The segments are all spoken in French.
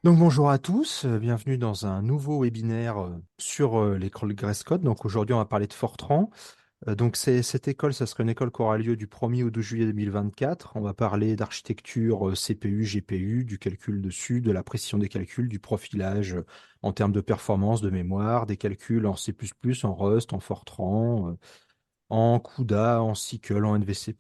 Donc bonjour à tous, bienvenue dans un nouveau webinaire sur l'école Grèce Code. Donc aujourd'hui on va parler de Fortran. Cette école, ça serait une école qui aura lieu du 1er au 2 juillet 2024. On va parler d'architecture CPU, GPU, du calcul dessus, de la précision des calculs, du profilage en termes de performance, de mémoire, des calculs en C++, en Rust, en Fortran, en CUDA, en SQL, en NVC++,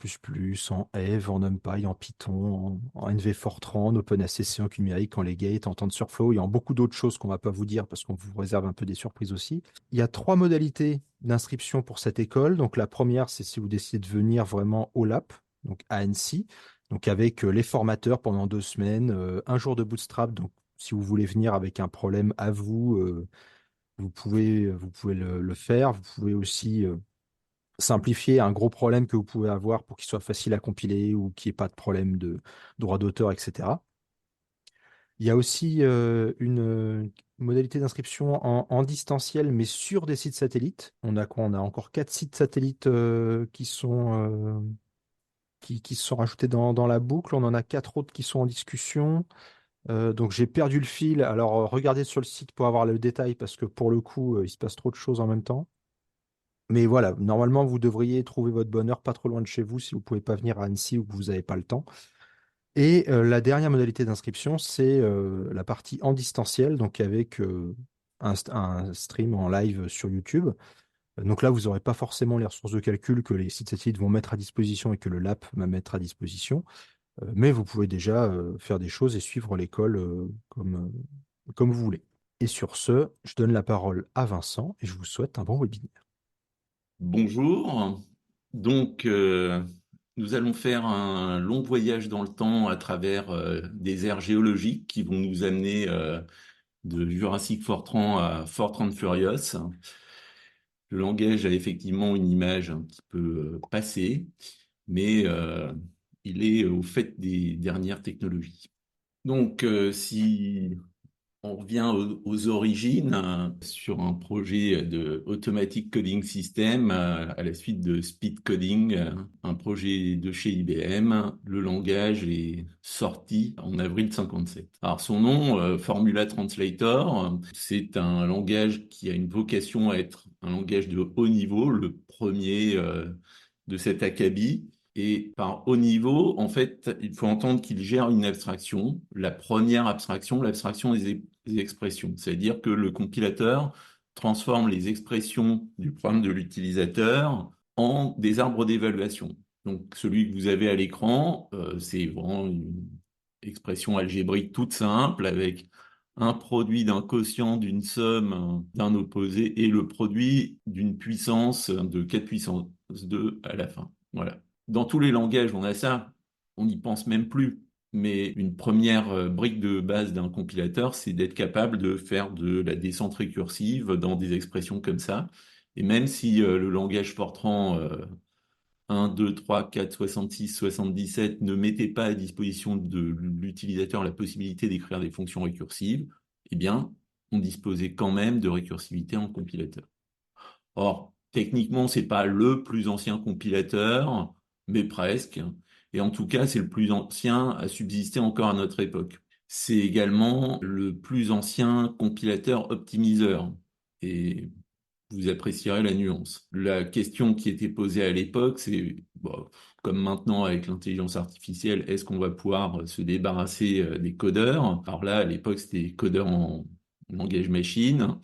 en Eve, en NumPy, en Python, en NV Fortran, en OpenACC, en numérique, en Legate, en TensorFlow et en beaucoup d'autres choses qu'on va pas vous dire parce qu'on vous réserve un peu des surprises aussi. Il y a trois modalités d'inscription pour cette école. Donc la première, c'est si vous décidez de venir vraiment au LAP, donc à Annecy, donc avec les formateurs pendant 2 semaines, un jour de bootstrap. Donc si vous voulez venir avec un problème à vous, vous pouvez le faire. Vous pouvez aussi simplifier un gros problème que vous pouvez avoir pour qu'il soit facile à compiler ou qu'il n'y ait pas de problème de droit d'auteur, etc. Il y a aussi une modalité d'inscription en distanciel, mais sur des sites satellites. On a quoi? On a encore 4 sites satellites qui se sont rajoutés dans la boucle. On en a 4 autres qui sont en discussion. Donc j'ai perdu le fil. Alors regardez sur le site pour avoir le détail parce que pour le coup, il se passe trop de choses en même temps. Mais voilà, normalement, vous devriez trouver votre bonheur pas trop loin de chez vous si vous pouvez pas venir à Annecy ou que vous n'avez pas le temps. Et la dernière modalité d'inscription, c'est la partie en distanciel, donc avec un stream en live sur YouTube. Donc là, vous n'aurez pas forcément les ressources de calcul que les sites satellites vont mettre à disposition et que le LAP va mettre à disposition. Mais vous pouvez déjà faire des choses et suivre l'école comme vous voulez. Et sur ce, je donne la parole à Vincent et je vous souhaite un bon webinaire. Bonjour. Donc, nous allons faire un long voyage dans le temps à travers des aires géologiques qui vont nous amener de Jurassic Fortran à Fortran Furious. Le langage a effectivement une image un petit peu passée, mais il est au fait des dernières technologies. Donc, si on revient aux origines sur un projet de Automatic Coding System à la suite de Speed Coding, un projet de chez IBM. Le langage est sorti en avril 57. Alors son nom, Formula Translator, c'est un langage qui a une vocation à être un langage de haut niveau, le premier de cet acabit. Et par haut niveau, en fait, il faut entendre qu'il gère une abstraction. La première abstraction, l'abstraction des expressions. C'est-à-dire que le compilateur transforme les expressions du programme de l'utilisateur en des arbres d'évaluation. Donc celui que vous avez à l'écran, c'est vraiment une expression algébrique toute simple avec un produit d'un quotient, d'une somme, d'un opposé et le produit d'une puissance de 4 puissance 2 à la fin. Voilà. Dans tous les langages, on a ça. On n'y pense même plus. Mais une première brique de base d'un compilateur, c'est d'être capable de faire de la descente récursive dans des expressions comme ça. Et même si le langage Fortran 1, 2, 3, 4, 66, 77 ne mettait pas à disposition de l'utilisateur la possibilité d'écrire des fonctions récursives, eh bien, on disposait quand même de récursivité en compilateur. Or, techniquement, c'est pas le plus ancien compilateur, mais presque. Et en tout cas, c'est le plus ancien à subsister encore à notre époque. C'est également le plus ancien compilateur optimiseur. Et vous apprécierez la nuance. La question qui était posée à l'époque, c'est, bon, comme maintenant avec l'intelligence artificielle, est-ce qu'on va pouvoir se débarrasser des codeurs? Alors là, à l'époque, c'était des codeurs en langage machine.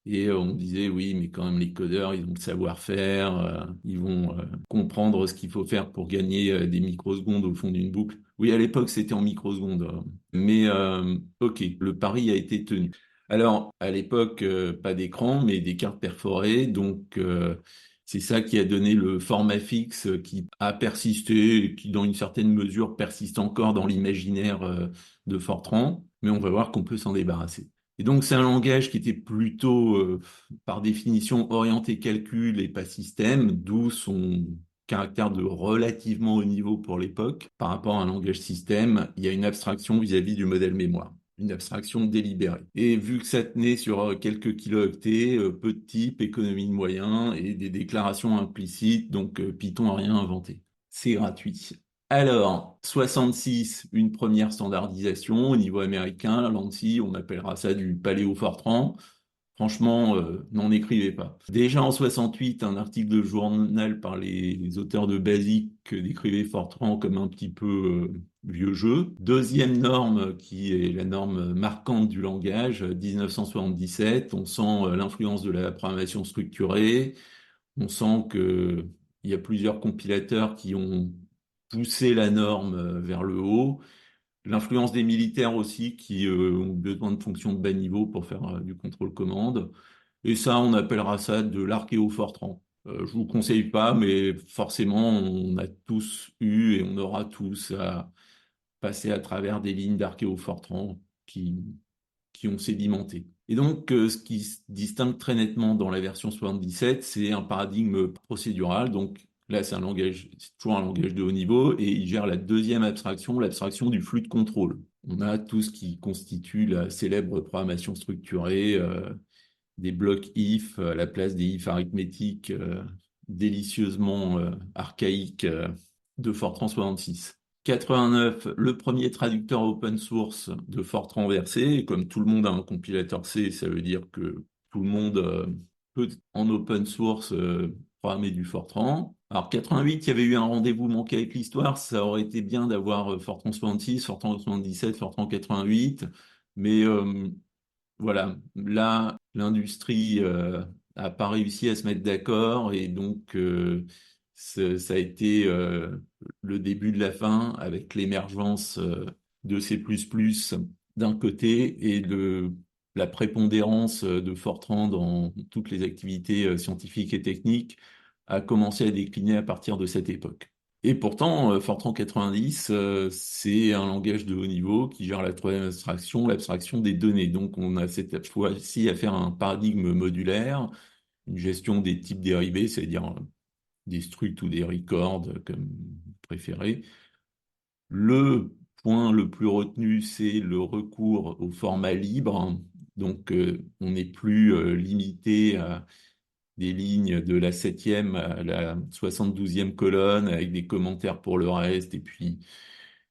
Et on disait, oui, mais quand même, les codeurs, ils ont le savoir-faire, ils vont comprendre ce qu'il faut faire pour gagner des microsecondes au fond d'une boucle. Oui, à l'époque, c'était en microsecondes. Mais OK, le pari a été tenu. Alors, à l'époque, pas d'écran, mais des cartes perforées. Donc, c'est ça qui a donné le format fixe qui a persisté et qui, dans une certaine mesure, persiste encore dans l'imaginaire de Fortran. Mais on va voir qu'on peut s'en débarrasser. Et donc, c'est un langage qui était plutôt, par définition, orienté calcul et pas système, d'où son caractère de relativement haut niveau pour l'époque. Par rapport à un langage système, il y a une abstraction vis-à-vis du modèle mémoire, une abstraction délibérée. Et vu que ça tenait sur quelques kilooctets, peu de types, économie de moyens et des déclarations implicites, donc Python n'a rien inventé. C'est gratuit. Alors, 66, une première standardisation au niveau américain. L'ANSI, on appellera ça du Paléo Fortran. Franchement, n'en écrivez pas. Déjà en 68, un article de journal par les auteurs de Basic décrivait Fortran comme un petit peu vieux jeu. Deuxième norme, qui est la norme marquante du langage, 1977, on sent l'influence de la programmation structurée. On sent que il y a plusieurs compilateurs qui ont poussé la norme vers le haut. L'influence des militaires aussi qui ont besoin de fonctions de bas niveau pour faire du contrôle-commande. Et ça, on appellera ça de l'archéo Fortran. Je vous conseille pas, mais forcément, on a tous eu et on aura tous à passer à travers des lignes d'archéo Fortran qui ont sédimenté. Et donc, ce qui se distingue très nettement dans la version 77, c'est un paradigme procédural. Donc là, c'est toujours un langage de haut niveau et il gère la deuxième abstraction, l'abstraction du flux de contrôle. On a tout ce qui constitue la célèbre programmation structurée, des blocs if à la place des if arithmétiques délicieusement archaïques de Fortran 66. 89, le premier traducteur open source de Fortran versé. Et comme tout le monde a un compilateur C, ça veut dire que tout le monde peut en open source programmer du Fortran. Alors 88, il y avait eu un rendez-vous manqué avec l'histoire. Ça aurait été bien d'avoir Fortran 66, Fortran 77, Fortran 88. Mais voilà, là, l'industrie a pas réussi à se mettre d'accord et donc ça a été le début de la fin avec l'émergence de C++ d'un côté et la prépondérance de Fortran dans toutes les activités scientifiques et techniques a commencé à décliner à partir de cette époque. Et pourtant, Fortran 90, c'est un langage de haut niveau qui gère la troisième abstraction, l'abstraction des données. Donc, on a cette fois-ci à faire un paradigme modulaire, une gestion des types dérivés, c'est-à-dire des structs ou des records, comme préféré. Le point le plus retenu, c'est le recours au format libre. Donc, on n'est plus limité à des lignes de la septième à la 72e colonne avec des commentaires pour le reste et puis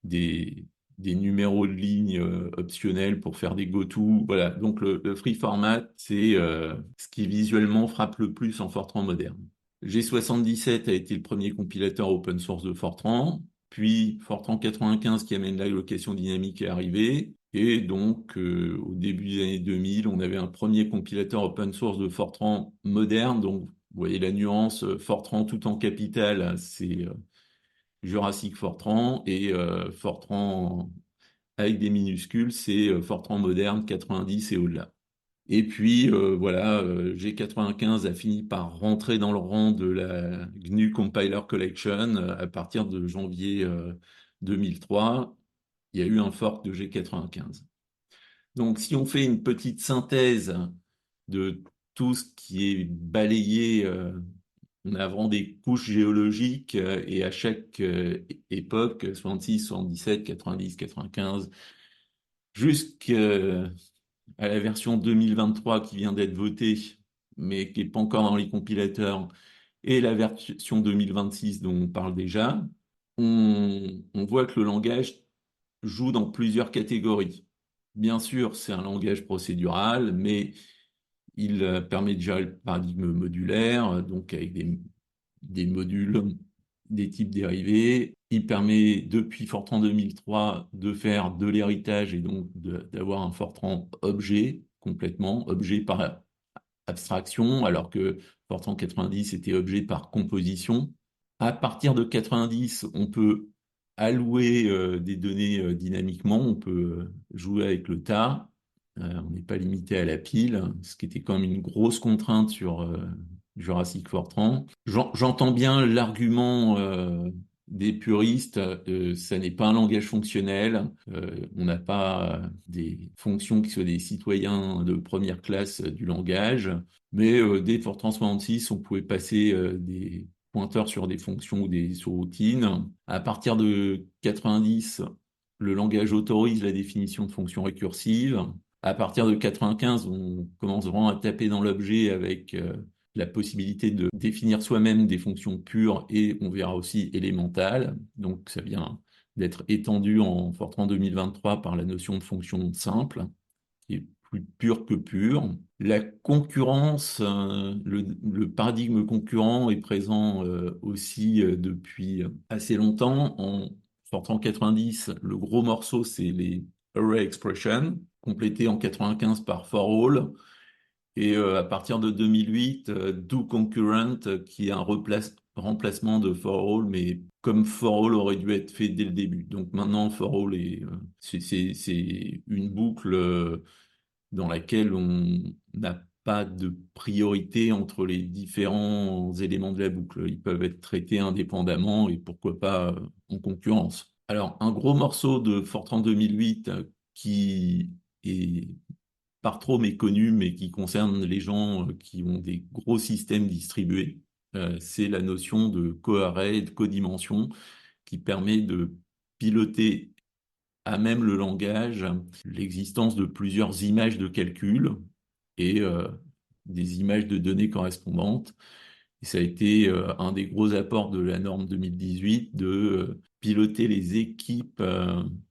des, des numéros de ligne optionnels pour faire des go-to. Voilà, donc le free format, c'est ce qui visuellement frappe le plus en Fortran moderne. G77 a été le premier compilateur open source de Fortran, puis Fortran 95 qui amène l'allocation dynamique est arrivé, et donc au début des années 2000, on avait un premier compilateur open source de Fortran moderne, donc vous voyez la nuance, Fortran tout en capital, c'est Jurassic Fortran, et Fortran avec des minuscules, c'est Fortran moderne 90 et au-delà. Et puis voilà, G95 a fini par rentrer dans le rang de la GNU Compiler Collection à partir de janvier 2003. Il y a eu un fork de G95. Donc si on fait une petite synthèse de tout ce qui est balayé, on a vraiment des couches géologiques et à chaque époque, 66, 77, 90, 95, jusqu'à la version 2023 qui vient d'être votée, mais qui n'est pas encore dans les compilateurs, et la version 2026 dont on parle déjà, on voit que le langage joue dans plusieurs catégories. Bien sûr, c'est un langage procédural, mais il permet de gérer le paradigme modulaire, donc avec des modules, des types dérivés. Il permet, depuis Fortran 2003, de faire de l'héritage et donc d'avoir un Fortran objet, complètement, objet par abstraction, alors que Fortran 90 était objet par composition. À partir de 90, on peut allouer des données dynamiquement, on peut jouer avec le tas. On n'est pas limité à la pile, ce qui était quand même une grosse contrainte sur Jurassic Fortran. J'entends bien l'argument des puristes, ça n'est pas un langage fonctionnel, on n'a pas des fonctions qui soient des citoyens de première classe du langage, mais dès Fortran 66, on pouvait passer des pointeurs sur des fonctions ou des sous-routines. À partir de 90, le langage autorise la définition de fonctions récursives. À partir de 95, on commence vraiment à taper dans l'objet avec la possibilité de définir soi-même des fonctions pures et on verra aussi élémentales. Donc ça vient d'être étendu en Fortran 2023 par la notion de fonction simple, qui est plus pure que pure. La concurrence, le paradigme concurrent est présent aussi depuis assez longtemps. En Fortran 90, le gros morceau, c'est les array expressions, complétés en 95 par for all. Et à partir de 2008, Do Concurrent, qui est un remplacement de For All, mais comme For All aurait dû être fait dès le début. Donc maintenant, For All c'est une boucle dans laquelle on n'a pas de priorité entre les différents éléments de la boucle. Ils peuvent être traités indépendamment et pourquoi pas en concurrence. Alors, un gros morceau de Fortran 2008 qui est par trop méconnu, mais qui concerne les gens qui ont des gros systèmes distribués. C'est la notion de coarray, de codimension, qui permet de piloter à même le langage l'existence de plusieurs images de calcul et des images de données correspondantes. Et ça a été un des gros apports de la norme 2018 de piloter les équipes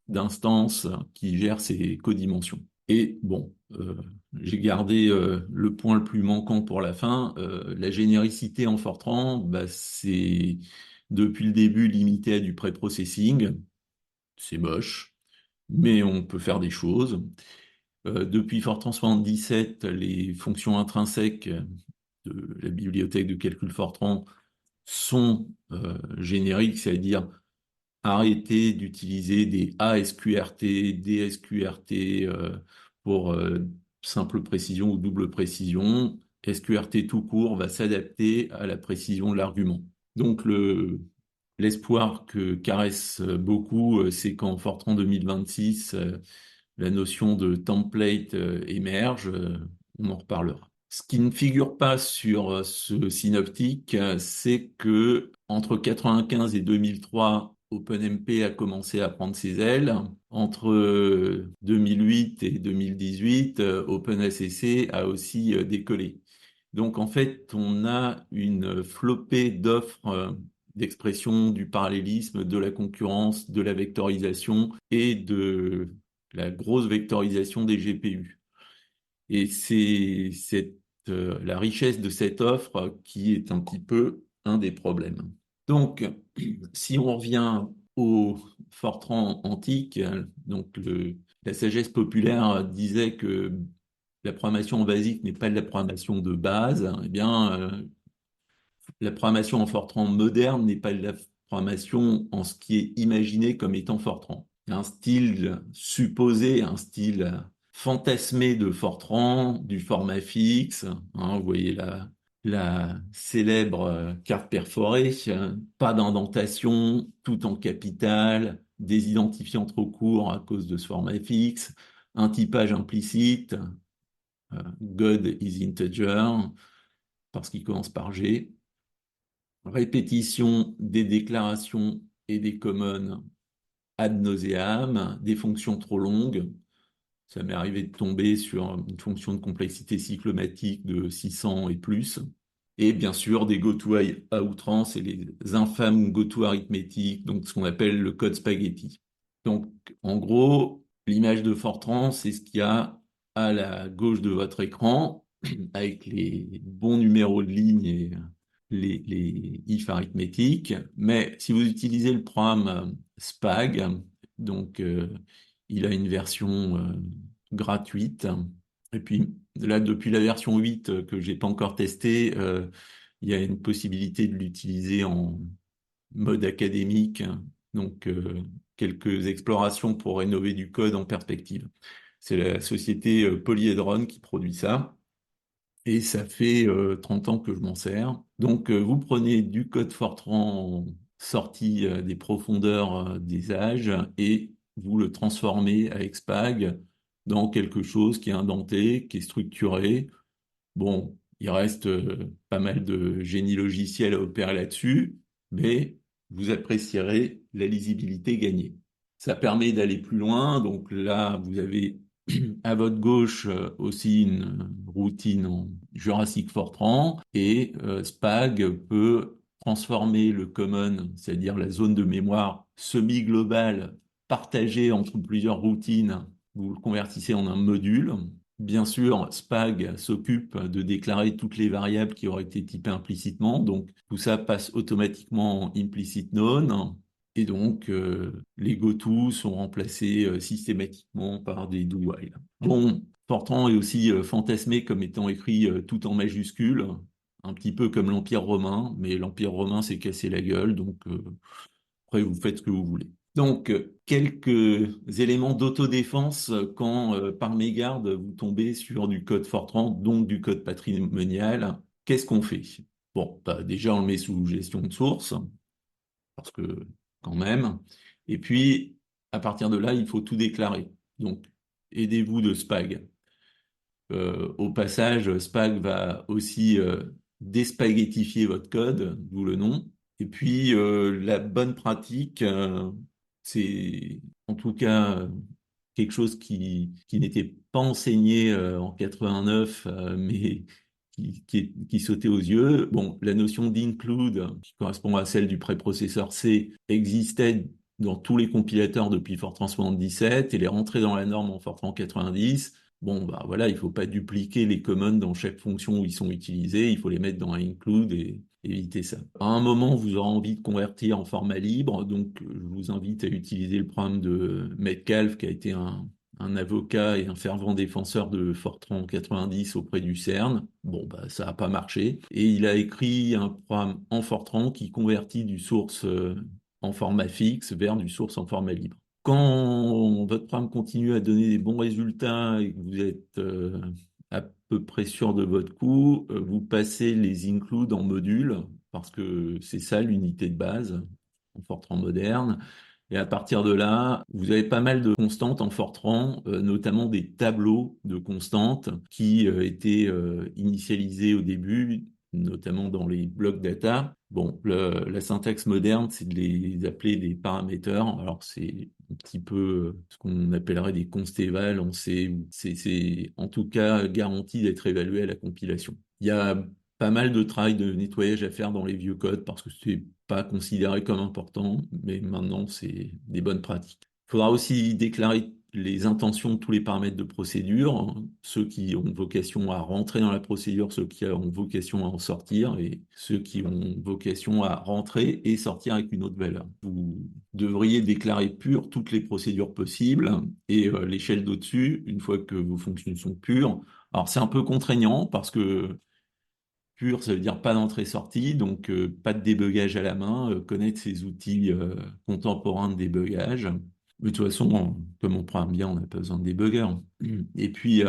d'instances qui gèrent ces codimensions. Et bon, j'ai gardé le point le plus manquant pour la fin. La généricité en Fortran, bah, c'est depuis le début limité à du pré-processing. C'est moche, mais on peut faire des choses. Depuis Fortran 77, les fonctions intrinsèques de la bibliothèque de calcul Fortran sont génériques, c'est-à-dire arrêter d'utiliser des ASQRT, des SQRT pour simple précision ou double précision. SQRT tout court va s'adapter à la précision de l'argument. Donc l'espoir que caresse beaucoup, c'est qu'en Fortran 2026, la notion de template émerge. On en reparlera. Ce qui ne figure pas sur ce synoptique, c'est que entre 95 et 2003, OpenMP a commencé à prendre ses ailes. Entre 2008 et 2018, OpenSSC a aussi décollé. Donc en fait, on a une flopée d'offres d'expression du parallélisme, de la concurrence, de la vectorisation et de la grosse vectorisation des GPU. Et c'est la richesse de cette offre qui est un petit peu un des problèmes. Donc, si on revient au Fortran antique, donc la sagesse populaire disait que la programmation basique n'est pas de la programmation de base, eh bien, la programmation en Fortran moderne n'est pas de la programmation en ce qui est imaginé comme étant Fortran. Il y a un style supposé, un style fantasmé de Fortran, du format fixe. Vous voyez la célèbre carte perforée, pas d'indentation, tout en capital, des identifiants trop courts à cause de ce format fixe, un typage implicite, God is integer, parce qu'il commence par G, répétition des déclarations et des commons ad nauseam, des fonctions trop longues. Ça m'est arrivé de tomber sur une fonction de complexité cyclomatique de 600 et plus. Et bien sûr, des goto à outrance et les infâmes goto arithmétiques, donc ce qu'on appelle le code spaghetti. Donc, en gros, l'image de Fortran, c'est ce qu'il y a à la gauche de votre écran, avec les bons numéros de ligne et les if arithmétiques. Mais si vous utilisez le programme SPAG, donc il a une version gratuite. Et puis là, depuis la version 8 que j'ai pas encore testée, il y a une possibilité de l'utiliser en mode académique. Donc quelques explorations pour rénover du code en perspective. C'est la société Polyhedron qui produit ça. Et ça fait 30 ans que je m'en sers. Donc, vous prenez du code Fortran sorti des profondeurs des âges et vous le transformez avec Spag dans quelque chose qui est indenté, qui est structuré. Bon, il reste pas mal de génie logiciel à opérer là-dessus, mais vous apprécierez la lisibilité gagnée. Ça permet d'aller plus loin. Donc là, vous avez À votre gauche, aussi une routine en Jurassic Fortran et Spag peut transformer le common, c'est-à-dire la zone de mémoire semi-globale partagée entre plusieurs routines. Vous le convertissez en un module. Bien sûr, Spag s'occupe de déclarer toutes les variables qui auraient été typées implicitement. Donc, tout ça passe automatiquement en implicit known. Et donc, les goto sont remplacés systématiquement par des do while. Bon, Fortran est aussi fantasmé comme étant écrit tout en majuscule, un petit peu comme l'Empire romain, mais l'Empire romain s'est cassé la gueule, donc après vous faites ce que vous voulez. Donc, quelques éléments d'autodéfense quand par mégarde vous tombez sur du code Fortran, donc du code patrimonial. Qu'est-ce qu'on fait? Bon, bah, déjà on le met sous gestion de source parce que quand même. Et puis, à partir de là, il faut tout déclarer. Donc, aidez-vous de Spag. Au passage, Spag va aussi déspaghettifier votre code, d'où le nom. Et puis, la bonne pratique, c'est en tout cas quelque chose qui n'était pas enseigné en 89, mais qui sautait aux yeux. Bon, la notion d'include, qui correspond à celle du préprocesseur C, existait dans tous les compilateurs depuis Fortran 77 et les rentrée dans la norme en Fortran 90. Bon, bah voilà, il faut pas dupliquer les commons dans chaque fonction où ils sont utilisés, il faut les mettre dans un include et éviter ça. À un moment, vous aurez envie de convertir en format libre, donc je vous invite à utiliser le programme de Metcalfe, qui a été un avocat et un fervent défenseur de Fortran 90 auprès du CERN. Bon, bah ça n'a pas marché. Et il a écrit un programme en Fortran qui convertit du source en format fixe vers du source en format libre. Quand votre programme continue à donner des bons résultats et que vous êtes à peu près sûr de votre coup, vous passez les includes en modules, parce que c'est ça l'unité de base en Fortran moderne. Et à partir de là, vous avez pas mal de constantes en Fortran, notamment des tableaux de constantes qui étaient initialisés au début, notamment dans les blocs data. Bon, la syntaxe moderne, c'est de les appeler des paraméteurs. Alors, c'est un petit peu ce qu'on appellerait des consteval. C'est en tout cas garanti d'être évalué à la compilation. Il y a pas mal de travail de nettoyage à faire dans les vieux codes parce que c'est pas considéré comme important, mais maintenant c'est des bonnes pratiques. Il faudra aussi déclarer les intentions de tous les paramètres de procédure, hein, ceux qui ont vocation à rentrer dans la procédure, ceux qui ont vocation à en sortir, et ceux qui ont vocation à rentrer et sortir avec une autre valeur. Vous devriez déclarer pure toutes les procédures possibles et l'échelle d'au-dessus, une fois que vos fonctions sont pures. Alors c'est un peu contraignant parce que pur, ça veut dire pas d'entrée-sortie, donc pas de débugage à la main, connaître ces outils contemporains de débugage. Mais de toute façon, comme on prend bien, on n'a pas besoin de débugger. Et puis,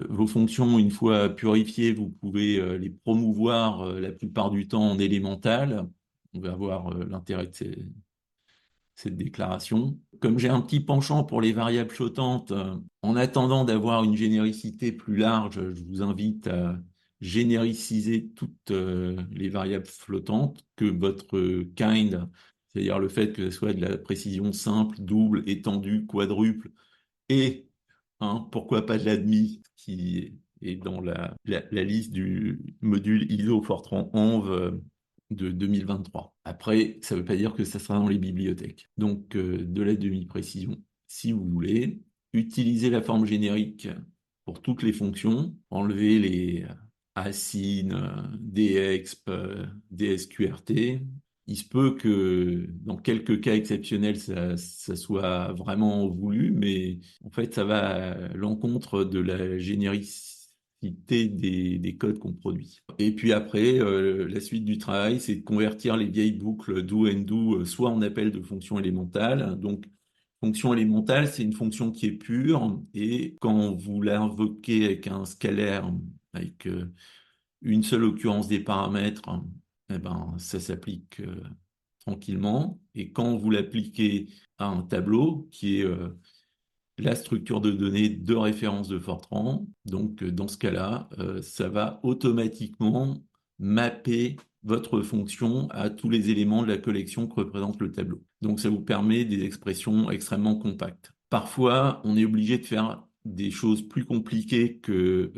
vos fonctions, une fois purifiées, vous pouvez les promouvoir la plupart du temps en élémental. On va voir l'intérêt de cette déclaration. Comme j'ai un petit penchant pour les variables flottantes, en attendant d'avoir une généricité plus large, je vous invite à génériciser toutes les variables flottantes, que votre kind, c'est-à-dire le fait que ce soit de la précision simple, double, étendue, quadruple, et pourquoi pas de l'admi, qui est dans la liste du module ISO Fortran Env de 2023. Après, ça ne veut pas dire que ça sera dans les bibliothèques. Donc, de la demi-précision, si vous voulez, utilisez la forme générique pour toutes les fonctions, enlevez les assin, dexp, dsqrt. Il se peut que dans quelques cas exceptionnels, ça soit vraiment voulu, mais en fait, ça va à l'encontre de la généricité des codes qu'on produit. Et puis après, la suite du travail, c'est de convertir les vieilles boucles do and do soit en appel de fonctions élémentales. Donc, fonction élémentale, c'est une fonction qui est pure, et quand vous l'invoquez avec un scalaire, avec une seule occurrence des paramètres, eh ben, ça s'applique tranquillement. Et quand vous l'appliquez à un tableau qui est la structure de données de référence de Fortran, donc dans ce cas-là, ça va automatiquement mapper votre fonction à tous les éléments de la collection que représente le tableau. Donc ça vous permet des expressions extrêmement compactes. Parfois, on est obligé de faire des choses plus compliquées que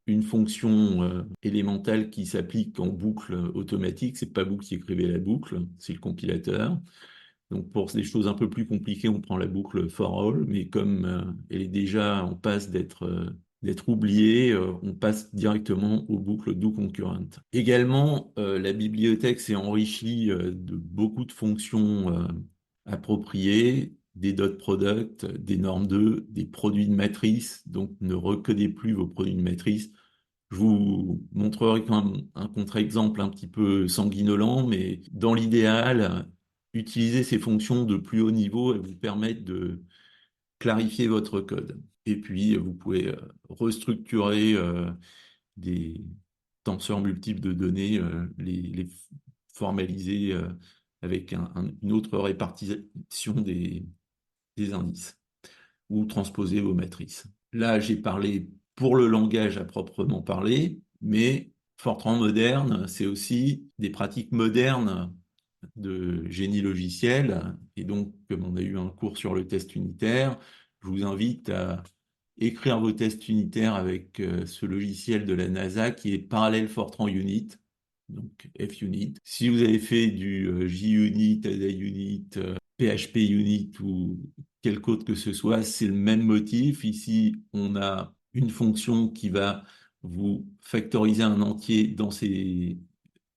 une fonction élémentale qui s'applique en boucle automatique. C'est pas vous qui écrivez la boucle, c'est le compilateur. Donc pour des choses un peu plus compliquées, on prend la boucle for all, mais comme elle est déjà en passe d'être oubliée, on passe directement aux boucles do concurrent. Également, la bibliothèque s'est enrichie de beaucoup de fonctions appropriées, des dot products, des normes 2, des produits de matrice, donc ne recodez plus vos produits de matrice. Je vous montrerai quand même un contre-exemple un petit peu sanguinolent, mais dans l'idéal, utiliser ces fonctions de plus haut niveau, elles vous permettent de clarifier votre code. Et puis, vous pouvez restructurer des tenseurs multiples de données, les formaliser avec une autre répartition des indices ou transposer vos matrices. Là, j'ai parlé pour le langage à proprement parler, mais Fortran moderne, c'est aussi des pratiques modernes de génie logiciel. Et donc, comme on a eu un cours sur le test unitaire, je vous invite à écrire vos tests unitaires avec ce logiciel de la NASA qui est Parallel Fortran Unit, donc FUnit. Si vous avez fait du JUnit, AdaUnit, PHP Unit ou quelque autre que ce soit, c'est le même motif. Ici, on a une fonction qui va vous factoriser un entier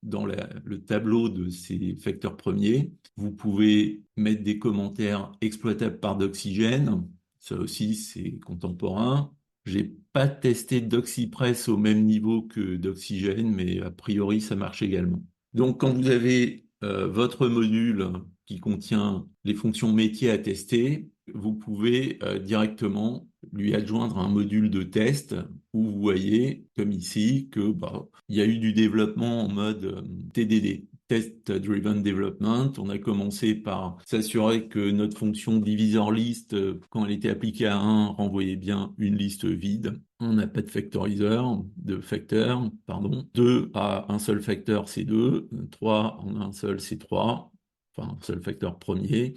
dans le tableau de ces facteurs premiers. Vous pouvez mettre des commentaires exploitables par Doxygène. Ça aussi, c'est contemporain. J'ai pas testé Doxypress au même niveau que Doxygène, mais a priori, ça marche également. Donc, quand vous avez votre module qui contient les fonctions métiers à tester, vous pouvez directement lui adjoindre un module de test où vous voyez, comme ici, que il y a eu du développement en mode TDD. Test Driven Development. On a commencé par s'assurer que notre fonction divisor list, quand elle était appliquée à 1, renvoyait bien une liste vide. On n'a pas de factoriseur, de facteur, pardon. 2 à un seul facteur, c'est 2. 3 en un seul, c'est 3. Enfin, un seul facteur premier.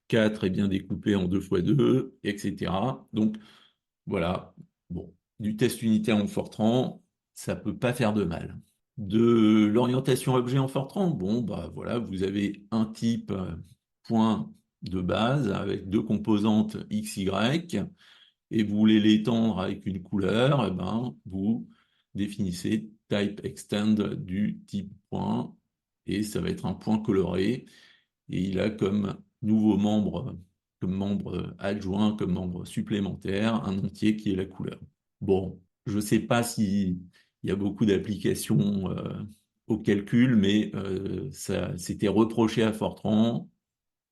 4 est bien découpé en 2 fois 2, etc. Donc, voilà. Bon, du test unitaire en Fortran, ça peut pas faire de mal. De l'orientation objet en Fortran, bon, voilà, vous avez un type point de base avec deux composantes x, y, et vous voulez l'étendre avec une couleur, et ben, vous définissez type extend du type point, et ça va être un point coloré, et il a comme membre adjoint, comme membre supplémentaire, un entier qui est la couleur. Bon, je ne sais pas s'il y a beaucoup d'applications au calcul, mais ça s'était reproché à Fortran,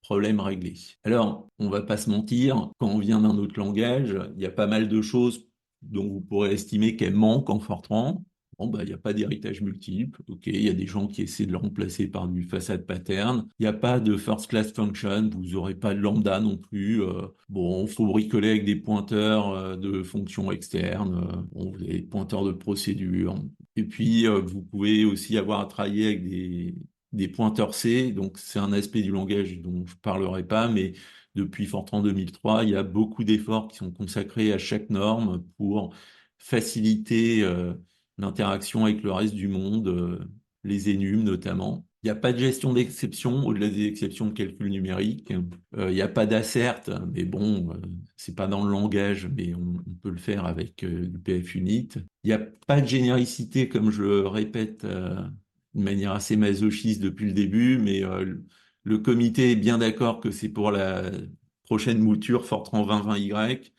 problème réglé. Alors, on va pas se mentir, quand on vient d'un autre langage, il y a pas mal de choses dont vous pourrez estimer qu'elles manquent en Fortran. Bon, il n'y a pas d'héritage multiple. OK, il y a des gens qui essaient de le remplacer par du facade pattern. Il n'y a pas de first class function. Vous n'aurez pas de lambda non plus. Bon, faut bricoler avec des pointeurs de fonctions externes. Bon, vous avez des pointeurs de procédure. Et puis, vous pouvez aussi avoir à travailler avec des pointeurs C, donc c'est un aspect du langage dont je ne parlerai pas, mais depuis Fortran 2003, il y a beaucoup d'efforts qui sont consacrés à chaque norme pour faciliter l'interaction avec le reste du monde, les énums notamment. Il n'y a pas de gestion d'exception au-delà des exceptions de calcul numérique. Il n'y a pas d'assert, mais bon, c'est pas dans le langage, mais on peut le faire avec du PF-Unit. Il n'y a pas de généricité, comme je le répète de manière assez masochiste depuis le début, mais le comité est bien d'accord que c'est pour la prochaine mouture Fortran 2020Y.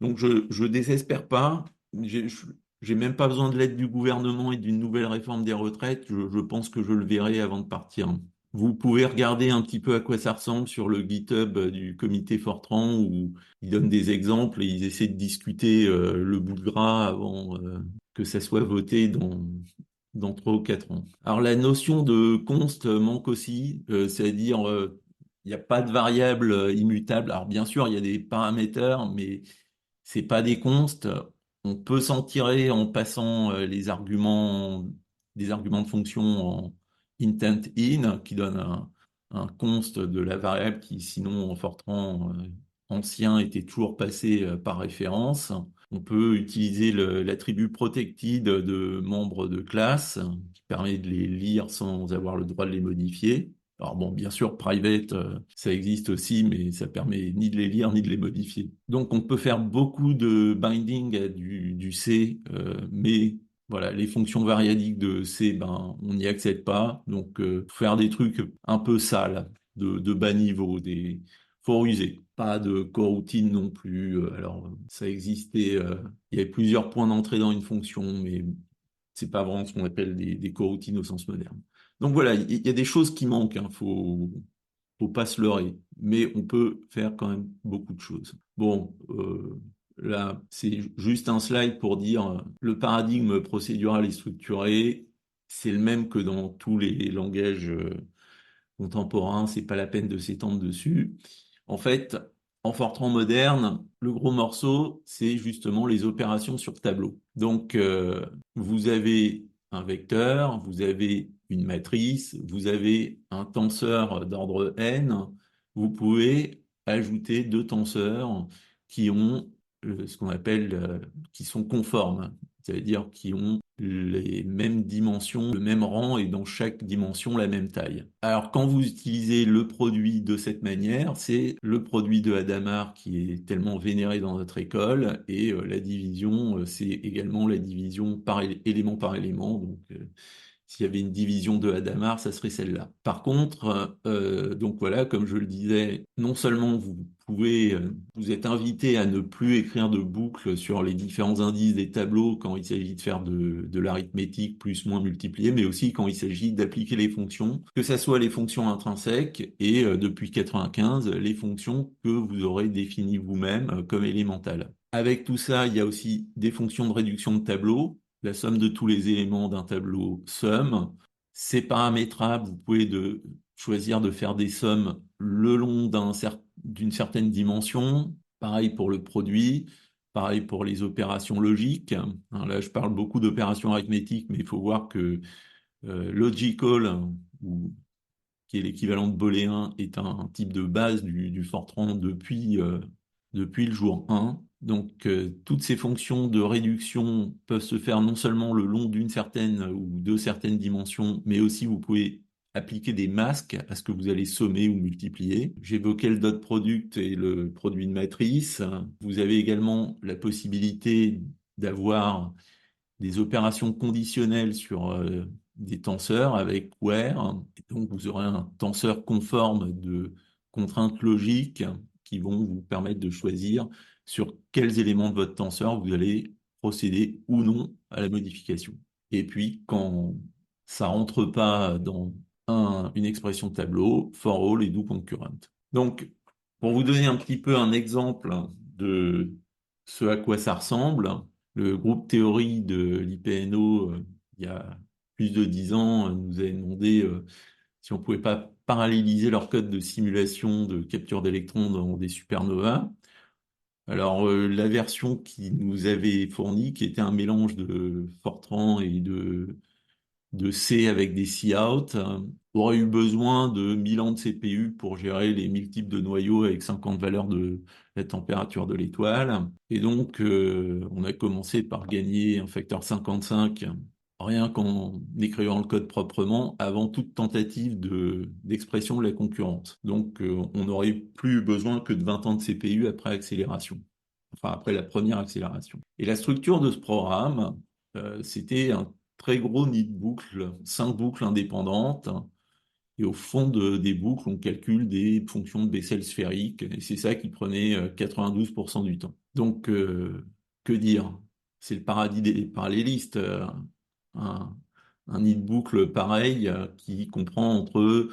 Donc je désespère pas. J'ai même pas besoin de l'aide du gouvernement et d'une nouvelle réforme des retraites. Je pense que je le verrai avant de partir. Vous pouvez regarder un petit peu à quoi ça ressemble sur le GitHub du comité Fortran où ils donnent des exemples et ils essaient de discuter le bout de gras avant que ça soit voté dans 3 ou 4 ans. Alors la notion de const manque aussi, c'est-à-dire il n'y a pas de variable immutable. Alors bien sûr, il y a des paramètres, mais c'est pas des consts. On peut s'en tirer en passant des arguments de fonction en intent in, qui donne un const de la variable qui, sinon, en Fortran, ancien était toujours passé par référence. On peut utiliser l'attribut protected de membres de classe qui permet de les lire sans avoir le droit de les modifier. Alors bon, bien sûr, private, ça existe aussi, mais ça permet ni de les lire ni de les modifier. Donc on peut faire beaucoup de binding à du C, mais voilà, les fonctions variadiques de C, ben, on n'y accède pas. Donc faire des trucs un peu sales, de bas niveau, faut ruser. Pas de coroutine non plus. Alors, ça existait. Il y avait plusieurs points d'entrée dans une fonction, mais c'est pas vraiment ce qu'on appelle des coroutines au sens moderne. Donc voilà, il y a des choses qui manquent. Hein, faut pas se leurrer, mais on peut faire quand même beaucoup de choses. Bon, là, c'est juste un slide pour dire le paradigme procédural et structuré, c'est le même que dans tous les langages contemporains. C'est pas la peine de s'étendre dessus. En fait, en Fortran moderne, le gros morceau, c'est justement les opérations sur tableau. Donc, vous avez un vecteur, vous avez une matrice, vous avez un tenseur d'ordre n, vous pouvez ajouter deux tenseurs qui ont ce qu'on appelle, qui sont conformes, c'est-à-dire qui ont les mêmes dimensions, le même rang et dans chaque dimension la même taille. Alors quand vous utilisez le produit de cette manière, c'est le produit de Hadamard qui est tellement vénéré dans notre école et la division, c'est également la division par élément par élément. Donc s'il y avait une division de Hadamard, ça serait celle-là. Par contre, donc voilà, comme je le disais, non seulement vous êtes invité à ne plus écrire de boucles sur les différents indices des tableaux quand il s'agit de faire de l'arithmétique plus moins multiplié, mais aussi quand il s'agit d'appliquer les fonctions, que ce soit les fonctions intrinsèques et depuis 95, les fonctions que vous aurez définies vous-même comme élémentales. Avec tout ça, il y a aussi des fonctions de réduction de tableau, la somme de tous les éléments d'un tableau somme. C'est paramétrable, vous pouvez choisir de faire des sommes le long d'une certaine dimension. Pareil pour le produit, pareil pour les opérations logiques. Hein, là, je parle beaucoup d'opérations arithmétiques, mais il faut voir que logical, ou qui est l'équivalent de booléen, est un type de base du Fortran depuis le jour 1. Donc, toutes ces fonctions de réduction peuvent se faire non seulement le long d'une certaine ou de certaines dimensions, mais aussi vous pouvez appliquer des masques à ce que vous allez sommer ou multiplier. J'évoquais le dot product et le produit de matrice. Vous avez également la possibilité d'avoir des opérations conditionnelles sur des tenseurs avec where. Et donc, vous aurez un tenseur conforme de contraintes logiques qui vont vous permettre de choisir sur quels éléments de votre tenseur vous allez procéder ou non à la modification. Et puis, quand ça rentre pas dans une expression de tableau, for all et do concurrent. Donc, pour vous donner un petit peu un exemple de ce à quoi ça ressemble, le groupe théorie de l'IPNO, il y a plus de 10 ans, nous avait demandé si on pouvait pas paralléliser leur code de simulation de capture d'électrons dans des supernovas. Alors, la version qui nous avait fournie, qui était un mélange de Fortran et de C avec des C-out, aurait eu besoin de 1000 ans de CPU pour gérer les 1000 types de noyaux avec 50 valeurs de la température de l'étoile. Et donc, on a commencé par gagner un facteur 55, rien qu'en écrivant le code proprement, avant toute tentative d'expression de la concurrence. Donc, on n'aurait plus besoin que de 20 ans de CPU après accélération. Enfin, après la première accélération. Et la structure de ce programme, c'était un très gros nid de boucles, 5 boucles indépendantes. Et au fond des boucles, on calcule des fonctions de Bessel sphériques. Et c'est ça qui prenait 92% du temps. Donc, que dire? C'est le paradis des parallélistes. Un, un nid de boucle pareil qui comprend entre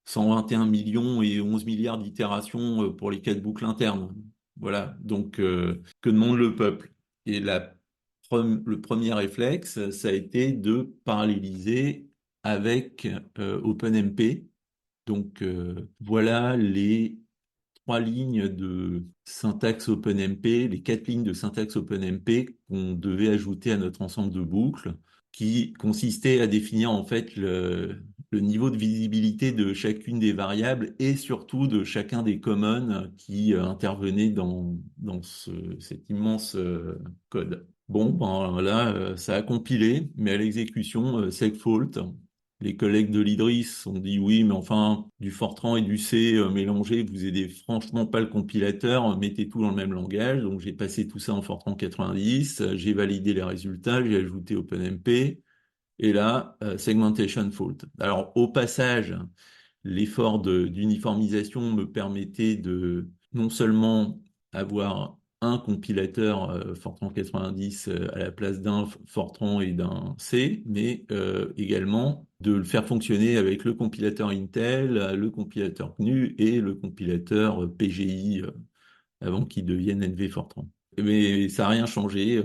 121 millions et 11 milliards d'itérations pour les 4 boucles internes. Voilà. Donc, que demande le peuple? Et le premier réflexe, ça a été de paralléliser avec OpenMP. Donc voilà les 3 lignes de syntaxe OpenMP, les 4 lignes de syntaxe OpenMP qu'on devait ajouter à notre ensemble de boucles, qui consistait à définir en fait le niveau de visibilité de chacune des variables et surtout de chacun des commons qui intervenaient cet immense code. Bon, ben là, ça a compilé, mais à l'exécution, segfault. Les collègues de l'IDRIS ont dit oui, mais enfin, du Fortran et du C mélangés, vous aidez franchement pas le compilateur, mettez tout dans le même langage. Donc j'ai passé tout ça en Fortran 90, j'ai validé les résultats, j'ai ajouté OpenMP, et là, segmentation fault. Alors au passage, l'effort d'uniformisation me permettait de non seulement avoir un compilateur Fortran 90 à la place d'un Fortran et d'un C, mais également de le faire fonctionner avec le compilateur Intel, le compilateur GNU et le compilateur PGI avant qu'il devienne NV Fortran. Mais ça n'a rien changé.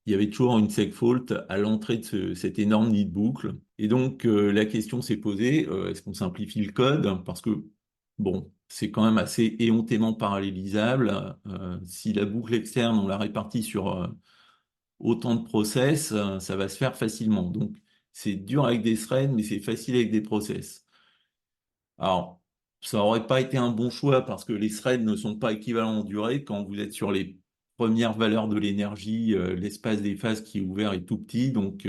Il y avait toujours une segfault à l'entrée de cette énorme nid de boucle. Et donc, la question s'est posée, est-ce qu'on simplifie le code? Parce que, bon, c'est quand même assez éhontément parallélisable. Si la boucle externe, on la répartit sur autant de process, ça va se faire facilement. Donc, c'est dur avec des threads, mais c'est facile avec des process. Alors, ça aurait pas été un bon choix parce que les threads ne sont pas équivalents en durée. Quand vous êtes sur les premières valeurs de l'énergie, l'espace des phases qui est ouvert est tout petit, donc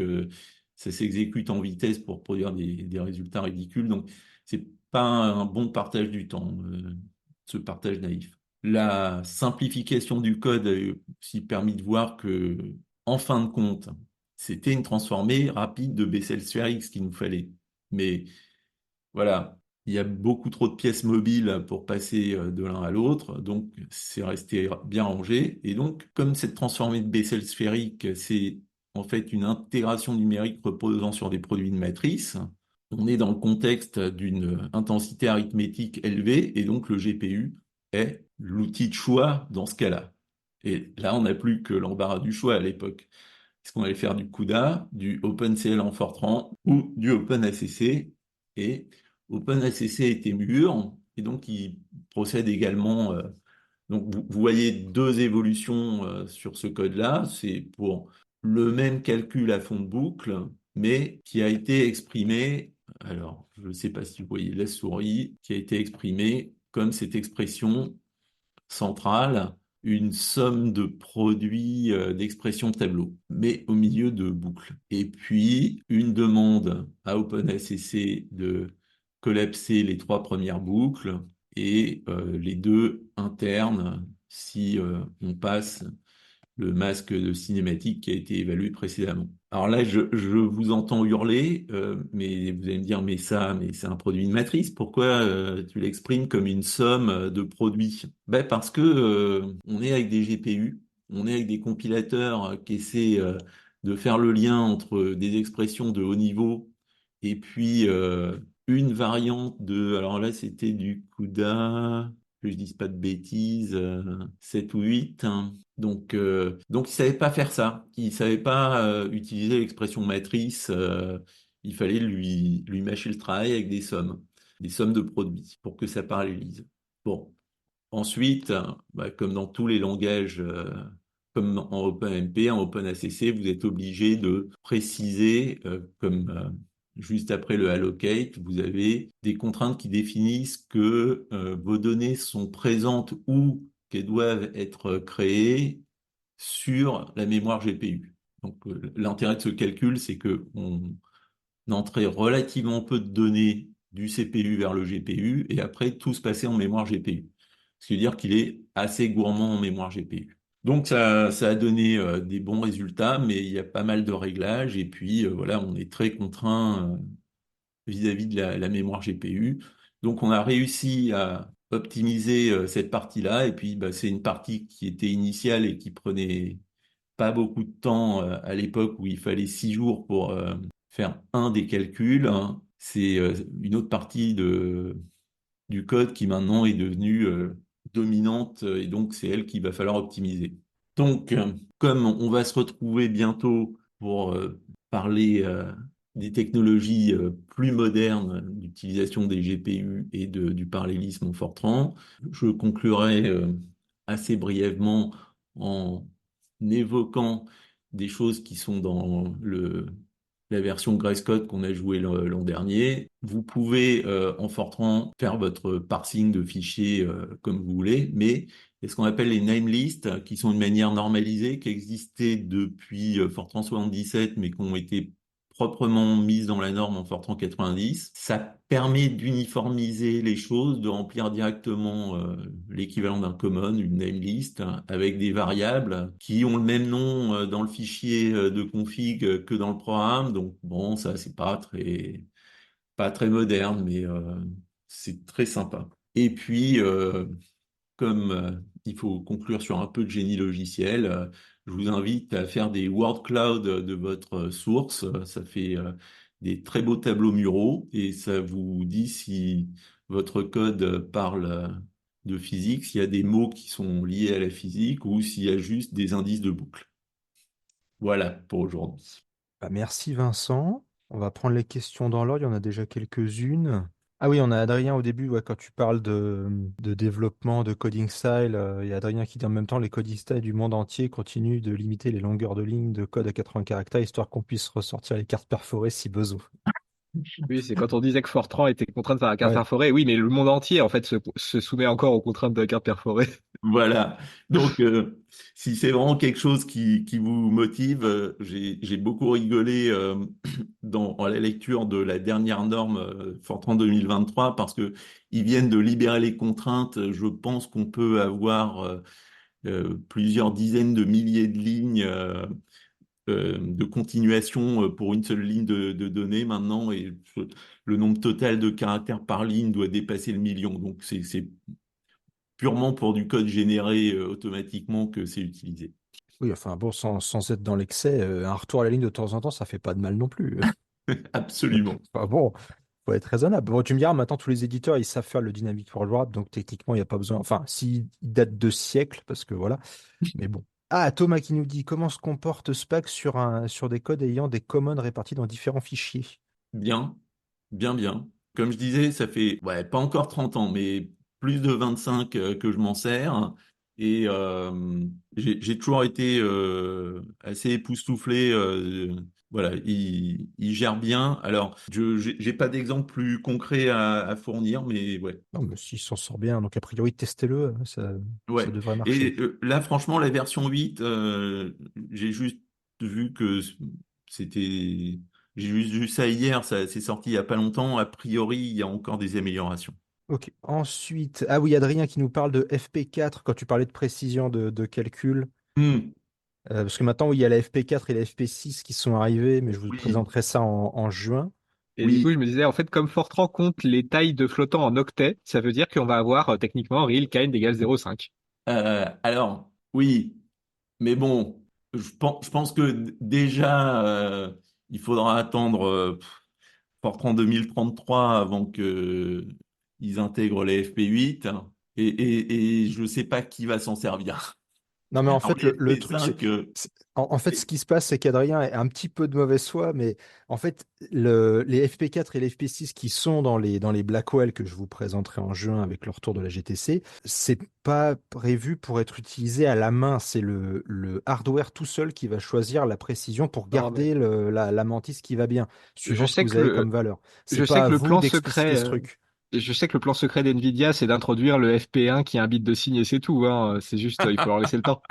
ça s'exécute en vitesse pour produire des résultats ridicules. Donc, c'est pas un bon partage du temps, ce partage naïf. La simplification du code a aussi permis de voir que, en fin de compte, c'était une transformée rapide de Bessel sphérique, ce qu'il nous fallait. Mais voilà, il y a beaucoup trop de pièces mobiles pour passer de l'un à l'autre, donc c'est resté bien rangé. Et donc, comme cette transformée de Bessel sphérique, c'est en fait une intégration numérique reposant sur des produits de matrice, on est dans le contexte d'une intensité arithmétique élevée, et donc le GPU est l'outil de choix dans ce cas-là. Et là, on n'a plus que l'embarras du choix à l'époque. Est-ce qu'on allait faire du CUDA, du OpenCL en Fortran ou du OpenACC? Et OpenACC était mûr, et donc il procède également. Donc vous voyez deux évolutions sur ce code-là. C'est pour le même calcul à fond de boucle, mais qui a été exprimé. Alors, je ne sais pas si vous voyez la souris, qui a été exprimé comme cette expression centrale, une somme de produits d'expression tableau, mais au milieu de boucles. Et puis, une demande à OpenACC de collapser les trois premières boucles et les deux internes si on passe le masque de cinématique qui a été évalué précédemment. Alors là, je vous entends hurler, mais vous allez me dire, mais c'est un produit de matrice. Pourquoi tu l'exprimes comme une somme de produits? Ben parce que on est avec des GPU, on est avec des compilateurs qui essaient de faire le lien entre des expressions de haut niveau et puis une variante de, alors là, c'était du CUDA, que je dise pas de bêtises, 7 ou 8, hein. Donc, il savait pas faire ça. Il savait pas utiliser l'expression matrice. Il fallait lui mâcher le travail avec des sommes de produits pour que ça parallélise. Bon. Ensuite, bah, comme dans tous les langages, comme en OpenMP, en OpenACC, vous êtes obligé de préciser, comme juste après le allocate, vous avez des contraintes qui définissent que vos données sont présentes ou qu'elles doivent être créées sur la mémoire GPU. Donc, l'intérêt de ce calcul, c'est que on entrait relativement peu de données du CPU vers le GPU et après tout se passait en mémoire GPU. Ce qui veut dire qu'il est assez gourmand en mémoire GPU. Donc ça a donné des bons résultats, mais il y a pas mal de réglages et puis voilà, on est très contraint vis-à-vis de la mémoire GPU. Donc on a réussi à optimiser cette partie-là et puis bah, c'est une partie qui était initiale et qui prenait pas beaucoup de temps à l'époque où il fallait 6 jours pour faire un des calculs, hein. C'est une autre partie du code qui maintenant est devenue dominante et donc c'est elle qu'il va falloir optimiser. Donc, comme on va se retrouver bientôt pour parler des technologies plus modernes d'utilisation des GPU et du parallélisme en Fortran, je conclurai assez brièvement en évoquant des choses qui sont dans la version Grace Code qu'on a joué l'an dernier. Vous pouvez en Fortran faire votre parsing de fichiers comme vous voulez, mais il y a ce qu'on appelle les name lists, qui sont une manière normalisée, qui existait depuis Fortran 77, mais qui ont été proprement mises dans la norme en Fortran 90. Ça permet d'uniformiser les choses, de remplir directement l'équivalent d'un common, une name list, avec des variables qui ont le même nom dans le fichier de config que dans le programme. Donc bon, ça c'est pas très moderne, mais c'est très sympa. Et puis comme il faut conclure sur un peu de génie logiciel, je vous invite à faire des word cloud de votre source. Ça fait des très beaux tableaux muraux et ça vous dit si votre code parle de physique, s'il y a des mots qui sont liés à la physique ou s'il y a juste des indices de boucle. Voilà pour aujourd'hui. Bah, merci Vincent. On va prendre les questions dans l'ordre. Il y en a déjà quelques-unes. Ah oui, on a Adrien au début, ouais, quand tu parles de développement, de coding style. Il y a Adrien qui dit en même temps les coding styles du monde entier continuent de limiter les longueurs de ligne de code à 80 caractères, histoire qu'on puisse ressortir les cartes perforées si besoin. Oui, c'est quand on disait que Fortran était contraint de faire la carte Ouais. perforée. Oui, mais le monde entier, en fait, se soumet encore aux contraintes de la carte perforée. Voilà. Donc, si c'est vraiment quelque chose qui vous motive, j'ai beaucoup rigolé à la lecture de la dernière norme Fortran 2023 parce que ils viennent de libérer les contraintes. Je pense qu'on peut avoir plusieurs dizaines de milliers de lignes de continuation pour une seule ligne de données maintenant et le nombre total de caractères par ligne doit dépasser le million. Donc, c'est purement pour du code généré automatiquement que c'est utilisé. Oui, enfin bon, sans être dans l'excès, un retour à la ligne de temps en temps, ça fait pas de mal non plus. Absolument. Enfin bon, faut être raisonnable. Bon, tu me diras, maintenant tous les éditeurs, ils savent faire le dynamic forward, donc techniquement, il n'y a pas besoin. Enfin, s'il date de siècles, parce que voilà. Mais bon. Ah, Thomas qui nous dit comment se comporte Spack sur des codes ayant des commons répartis dans différents fichiers. Bien, bien. Comme je disais, ça fait ouais, pas encore 30 ans, mais plus de 25 que je m'en sers. Et j'ai toujours été assez époustouflé. Voilà, il gère bien. Alors, j'ai pas d'exemple plus concret à fournir, mais ouais. Non, mais s'il s'en sort bien, donc a priori, testez-le, ça Ouais. devrait marcher. Et là, franchement, la version 8, j'ai juste vu que c'était. J'ai juste vu ça hier, ça c'est sorti il y a pas longtemps. A priori, il y a encore des améliorations. Ok. Ensuite, ah oui, Adrien qui nous parle de FP4 quand tu parlais de précision de calcul. Hmm, Parce que maintenant, oui, il y a la FP4 et la FP6 qui sont arrivées, mais je vous oui, présenterai ça en juin. Et du coup, oui. je me disais, en fait, comme Fortran compte les tailles de flottants en octets, ça veut dire qu'on va avoir techniquement real kind égale 0,5. Alors, oui, mais bon, je pense que déjà, il faudra attendre Fortran 2033 avant que ils intègrent les FP8 et je sais pas qui va s'en servir. Non, mais en Alors fait, les le truc, FP5, en fait, ce qui se passe, c'est qu'Adrien est un petit peu de mauvaise foi, mais en fait, les FP4 et les FP6 qui sont dans les Blackwell que je vous présenterai en juin avec le retour de la GTC, c'est pas prévu pour être utilisé à la main. C'est le hardware tout seul qui va choisir la précision pour Non, mais garder la mantis qui va bien, je suivant ce que sais vous que avez le, comme valeur. C'est je sais pas à que le vous plan d'expliciter secret, ce truc. je sais que le plan secret d'NVIDIA, c'est d'introduire le FP1 qui est un bit de signe et c'est tout, hein. C'est juste, il faut leur laisser le temps.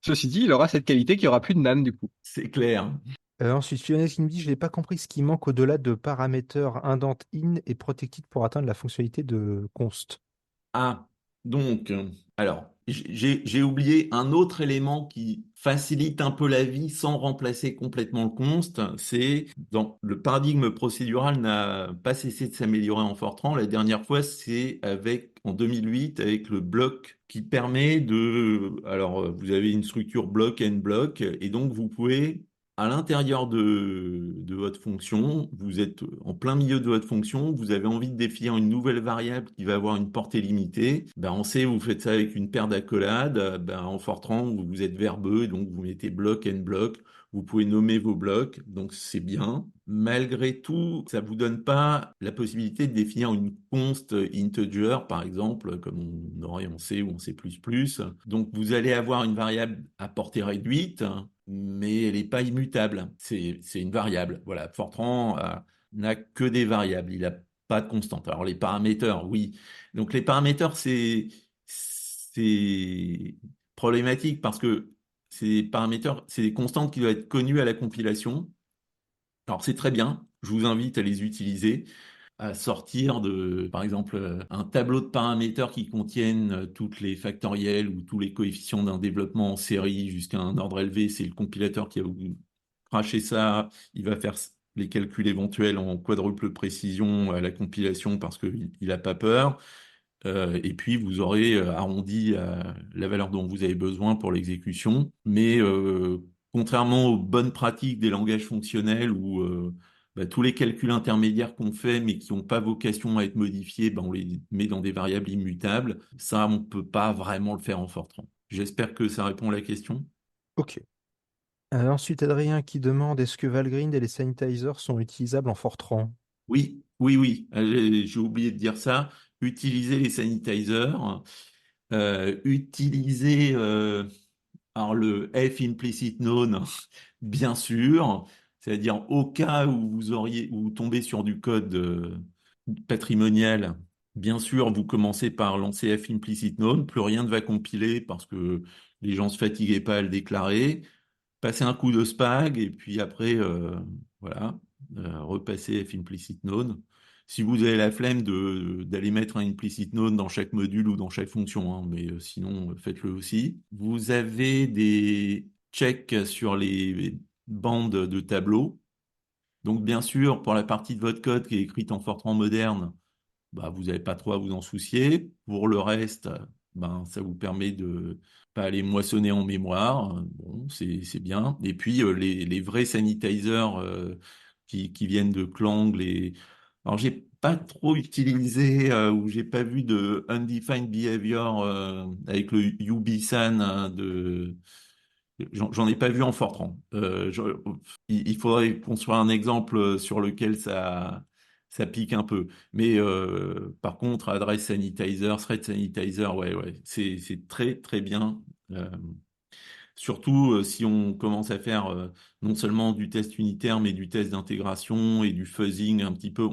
Ceci dit, il aura cette qualité qu'il n'y aura plus de NAND du coup. c'est clair. Ensuite, Fiona qui me dit, je n'ai pas compris ce qui manque au-delà de paramètres indent in et protected pour atteindre la fonctionnalité de const. Ah, donc, alors, j'ai oublié un autre élément qui facilite un peu la vie sans remplacer complètement le const, c'est dans le paradigme procédural n'a pas cessé de s'améliorer en Fortran. La dernière fois, c'est en 2008 avec le bloc qui permet alors, vous avez une structure bloc and bloc et donc vous pouvez à l'intérieur de votre fonction, vous êtes en plein milieu de votre fonction, vous avez envie de définir une nouvelle variable qui va avoir une portée limitée. Ben, on sait, vous faites ça avec une paire d'accolades. Ben, en Fortran, vous êtes verbeux, donc vous mettez bloc and bloc. Vous pouvez nommer vos blocs, donc c'est bien. Malgré tout, ça vous donne pas la possibilité de définir une const integer, par exemple, comme on aurait en C ou en C++. Donc vous allez avoir une variable à portée réduite, mais elle n'est pas immutable. C'est une variable. Voilà, Fortran n'a que des variables. Il n'a pas de constante. Alors les paramètres, oui. Donc les paramètres, c'est problématique parce que ces paramètres, c'est des constantes qui doivent être connues à la compilation. Alors c'est très bien, je vous invite à les utiliser, à sortir de, par exemple, un tableau de paramètres qui contiennent toutes les factorielles ou tous les coefficients d'un développement en série jusqu'à un ordre élevé. C'est le compilateur qui va vous cracher ça, il va faire les calculs éventuels en quadruple précision à la compilation parce qu'il n'a pas peur. Et puis, vous aurez arrondi à la valeur dont vous avez besoin pour l'exécution. Mais contrairement aux bonnes pratiques des langages fonctionnels où tous les calculs intermédiaires qu'on fait, mais qui n'ont pas vocation à être modifiés, on les met dans des variables immutables. Ça, on ne peut pas vraiment le faire en Fortran. J'espère que ça répond à la question. Ok. Ensuite, Adrien qui demande est-ce que Valgrind et les sanitizers sont utilisables en Fortran? Oui, oui, oui. J'ai oublié de dire ça. Utilisez les sanitizers. Utilisez alors le F implicit known, bien sûr, c'est-à-dire au cas où vous tombez sur du code patrimonial, bien sûr, vous commencez par lancer F implicit known, plus rien ne va compiler parce que les gens se fatiguaient pas à le déclarer. Passez un coup de spag et puis après, voilà, repasser F implicit known. Si vous avez la flemme d'aller mettre un implicit known dans chaque module ou dans chaque fonction, hein, mais sinon, faites-le aussi. Vous avez des checks sur les bandes de tableau. Donc, bien sûr, pour la partie de votre code qui est écrite en Fortran moderne, vous n'avez pas trop à vous en soucier. Pour le reste, ça vous permet de pas aller moissonner en mémoire. Bon, c'est bien. Et puis, les vrais sanitizers qui viennent de Clang, alors, j'ai pas trop utilisé ou j'ai pas vu de undefined behavior avec le UBSAN j'en ai pas vu en Fortran. Il faudrait construire un exemple sur lequel ça pique un peu. Mais par contre, adresse sanitizer, thread sanitizer, ouais, ouais, c'est très, très bien. Euh, Surtout si on commence à faire non seulement du test unitaire, mais du test d'intégration et du fuzzing un petit peu.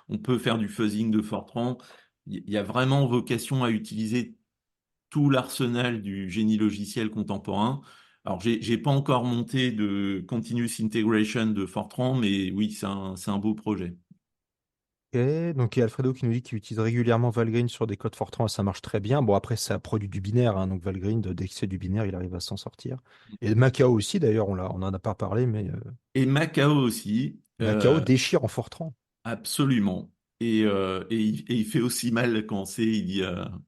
On peut faire du fuzzing de Fortran. Il y a vraiment vocation à utiliser tout l'arsenal du génie logiciel contemporain. Alors, j'ai pas encore monté de continuous integration de Fortran, mais oui, c'est un beau projet. Ok, donc il y a Alfredo qui nous dit qu'il utilise régulièrement Valgrind sur des codes Fortran et ça marche très bien. Bon, après, ça produit du binaire, hein, donc Valgrind, dès que c'est du binaire, il arrive à s'en sortir. Et Macao aussi, d'ailleurs, on en a pas parlé, mais Et Macao aussi, Macao déchire en Fortran. absolument. Et il fait aussi mal quand il dit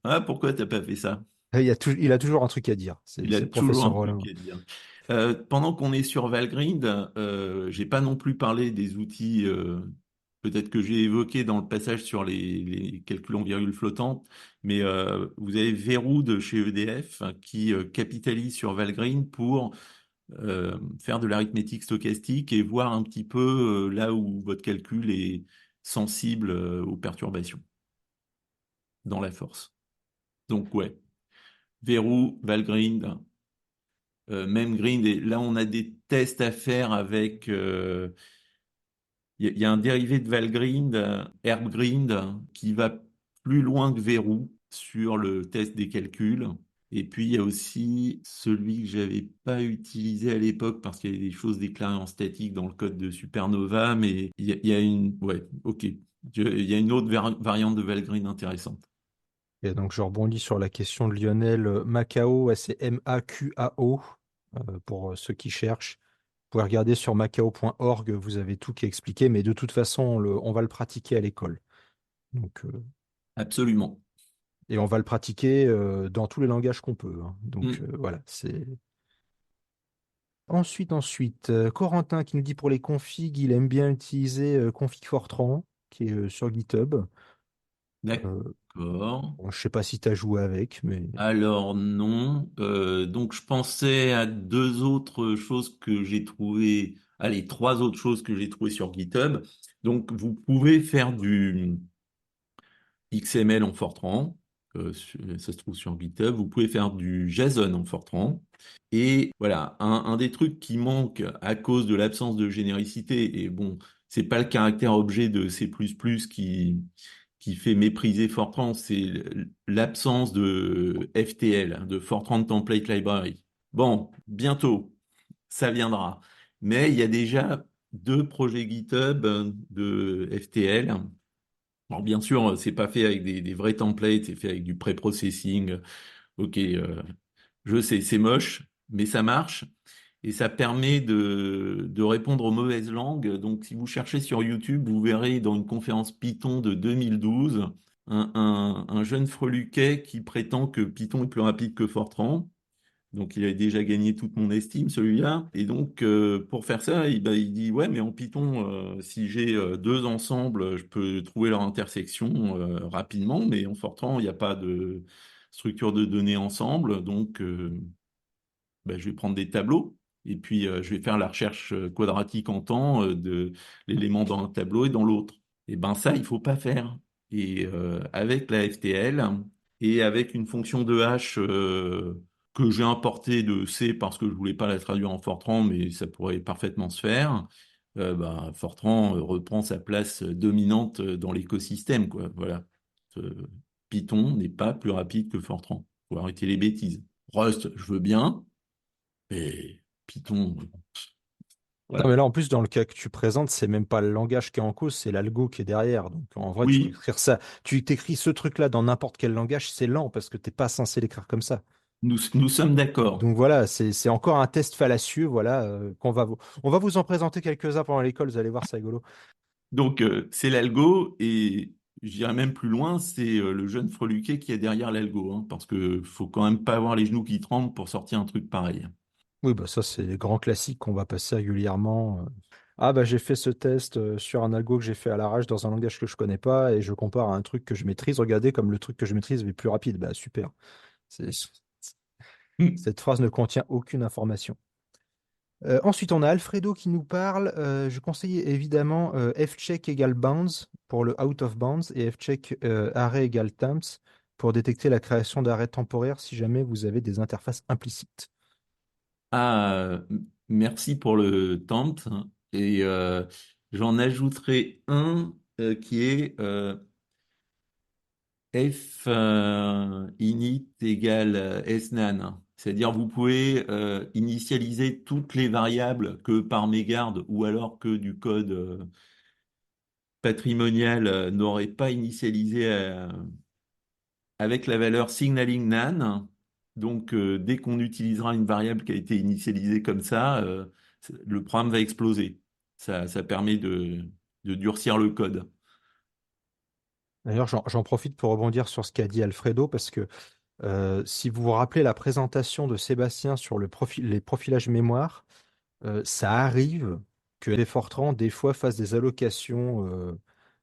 ah, pourquoi t'as pas fait ça? Et il a toujours un truc à dire. Il a C'est le toujours professeur un truc Rollin. à dire. Pendant qu'on est sur Valgrind, j'ai pas non plus parlé des outils peut-être que j'ai évoqués dans le passage sur les calculs en virgule flottante, mais vous avez Verrou de chez EDF qui capitalise sur Valgrind pour faire de l'arithmétique stochastique et voir un petit peu là où votre calcul est sensible aux perturbations dans la force. Donc ouais, Verrou, Valgrind. Même Grind, et là on a des tests à faire avec. Il y a un dérivé de Valgrind, Herbgrind, qui va plus loin que Verrou sur le test des calculs. Et puis il y a aussi celui que j'avais pas utilisé à l'époque parce qu'il y a des choses déclarées en statique dans le code de Supernova, mais il y a une. Ouais, ok. Il y a une autre variante de Valgrind intéressante. Et donc, je rebondis sur la question de Lionel. Macao, ouais, c'est Macao, pour ceux qui cherchent. Vous pouvez regarder sur macao.org, vous avez tout qui est expliqué, mais de toute façon, on va le pratiquer à l'école. Donc, Absolument. et on va le pratiquer dans tous les langages qu'on peut, hein. Donc, Mm. voilà, c'est. Ensuite, Corentin qui nous dit pour les configs, il aime bien utiliser config Fortran, qui est sur GitHub. D'ac- Euh, D'accord. Bon, je sais pas si tu as joué avec, mais Alors non. Donc je pensais à deux autres choses que j'ai trouvées, allez, trois autres choses que j'ai trouvées sur GitHub. Donc vous pouvez faire du XML en Fortran, ça se trouve sur GitHub. Vous pouvez faire du JSON en Fortran. Et voilà, un des trucs qui manque à cause de l'absence de généricité, et bon, c'est pas le caractère objet de C++ qui fait mépriser Fortran, c'est l'absence de FTL, de Fortran Template Library. Bon, bientôt, ça viendra. Mais il y a déjà deux projets GitHub de FTL. Alors bien sûr, c'est pas fait avec des vrais templates, c'est fait avec du pré-processing. Ok, je sais, c'est moche, mais ça marche. Et ça permet de répondre aux mauvaises langues. Donc, si vous cherchez sur YouTube, vous verrez dans une conférence Python de 2012 un jeune freluquet qui prétend que Python est plus rapide que Fortran. Donc, il a déjà gagné toute mon estime, celui-là. Et donc, pour faire ça, il dit, ouais, mais en Python, si j'ai deux ensembles, je peux trouver leur intersection rapidement. Mais en Fortran, il n'y a pas de structure de données ensemble. Donc, ben, je vais prendre des tableaux et puis je vais faire la recherche quadratique en temps de l'élément dans un tableau et dans l'autre. Et ben ça, il faut pas faire. Et avec la FTL et avec une fonction de hash que j'ai importée de C parce que je voulais pas la traduire en Fortran, mais ça pourrait parfaitement se faire. Ben, Fortran reprend sa place dominante dans l'écosystème, quoi. Voilà. Euh, Python n'est pas plus rapide que Fortran. Faut arrêter les bêtises. Rust, je veux bien. Et Python, non, voilà. mais là, en plus, dans le cas que tu présentes, c'est même pas le langage qui est en cause, c'est l'algo qui est derrière. Donc, en vrai, tu peux Oui, écrire ça. Tu t'écris ce truc-là dans n'importe quel langage, c'est lent parce que t'es pas censé l'écrire comme ça. nous sommes d'accord. Donc voilà, c'est encore un test fallacieux, voilà, on va vous en présenter quelques-uns pendant l'école, vous allez voir, c'est rigolo. Donc, c'est l'algo et j'irai même plus loin, c'est le jeune freluquet qui est derrière l'algo, hein, parce que faut quand même pas avoir les genoux qui tremblent pour sortir un truc pareil. Oui, bah ça, c'est les grands classiques qu'on va passer régulièrement. Ah bah j'ai fait ce test sur un algo que j'ai fait à l'arrache dans un langage que je connais pas et je compare à un truc que je maîtrise. Regardez comme le truc que je maîtrise est plus rapide. Bah super. C'est- Cette phrase ne contient aucune information. Ensuite, on a Alfredo qui nous parle. Je conseille évidemment fcheck égale bounds pour le out of bounds et fcheck arrêt égale temps pour détecter la création d'arrêts temporaires si jamais vous avez des interfaces implicites. Ah, merci pour le temp. Et j'en ajouterai un qui est f init égale snan. C'est-à-dire vous pouvez initialiser toutes les variables que par mégarde ou alors que du code patrimonial n'aurait pas initialisé avec la valeur signaling nan. Donc dès qu'on utilisera une variable qui a été initialisée comme ça, le programme va exploser. Ça permet de durcir le code. D'ailleurs, j'en profite pour rebondir sur ce qu'a dit Alfredo parce que si vous vous rappelez la présentation de Sébastien sur les profilages mémoire, ça arrive que les Fortran, des fois, fassent des allocations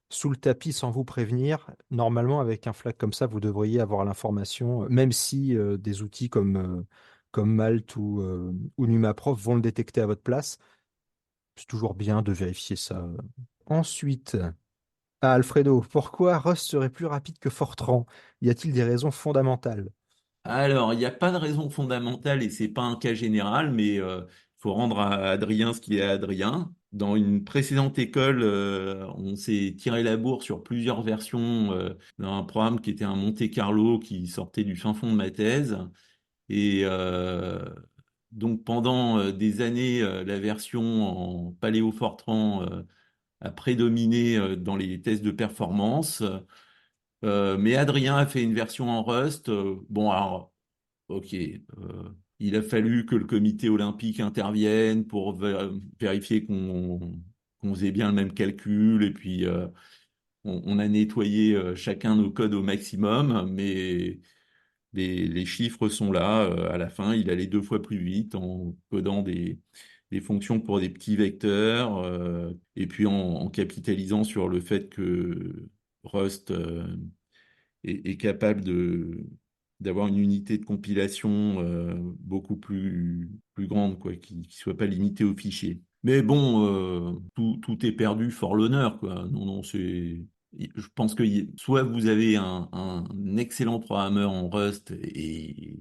sous le tapis sans vous prévenir. Normalement, avec un flag comme ça, vous devriez avoir l'information, même si des outils comme Malt ou NumaProf vont le détecter à votre place. C'est toujours bien de vérifier ça. Ensuite, ah, Alfredo, pourquoi Rust serait plus rapide que Fortran? Y a-t-il des raisons fondamentales? Alors, il n'y a pas de raison fondamentale et c'est pas un cas général, mais il faut rendre à Adrien ce qui est à Adrien. Dans une précédente école, on s'est tiré la bourre sur plusieurs versions d'un programme qui était un Monte Carlo qui sortait du fin fond de ma thèse. Et donc pendant des années, la version en Paléo Fortran a prédominé dans les tests de performance. Mais Adrien a fait une version en Rust. Bon, alors, ok, il a fallu que le comité olympique intervienne pour vérifier qu'on faisait bien le même calcul. Et puis, on a nettoyé chacun nos codes au maximum, mais les chiffres sont là. À la fin, il allait deux fois plus vite en codant des fonctions pour des petits vecteurs, et puis en capitalisant sur le fait que Rust est capable d'avoir une unité de compilation beaucoup plus grande, quoi, qui ne soit pas limitée aux fichiers. Mais bon, tout est perdu for l'honneur, quoi. Non, non, je pense que soit vous avez un excellent programmeur en Rust et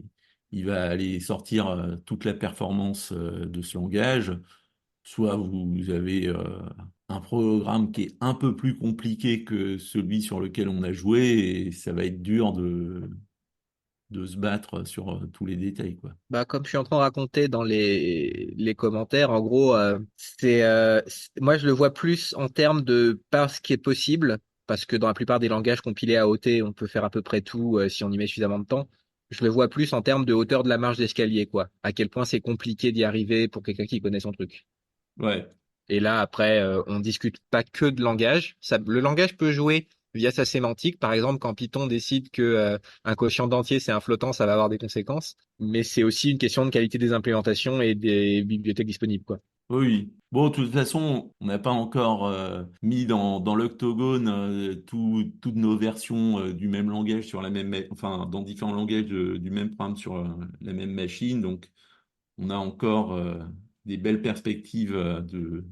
il va aller sortir toute la performance de ce langage, soit vous avez un programme qui est un peu plus compliqué que celui sur lequel on a joué et ça va être dur de se battre sur tous les détails, quoi. Bah, comme je suis en train de raconter dans les commentaires, en gros, moi je le vois plus en termes de pas ce qui est possible, parce que dans la plupart des langages compilés à OT, on peut faire à peu près tout si on y met suffisamment de temps. Je le vois plus en termes de hauteur de la marge d'escalier, quoi. À quel point c'est compliqué d'y arriver pour quelqu'un qui connaît son truc. Ouais, Et là, après, on discute pas que de langage. Le langage peut jouer via sa sémantique. Par exemple, quand Python décide que un quotient d'entier c'est un flottant, ça va avoir des conséquences. Mais c'est aussi une question de qualité des implémentations et des bibliothèques disponibles, quoi. oui. Bon, de toute façon, on n'a pas encore mis dans l'octogone toutes nos versions du même langage sur la même, enfin, dans différents langages du même programme sur la même machine. Donc, on a encore des belles perspectives de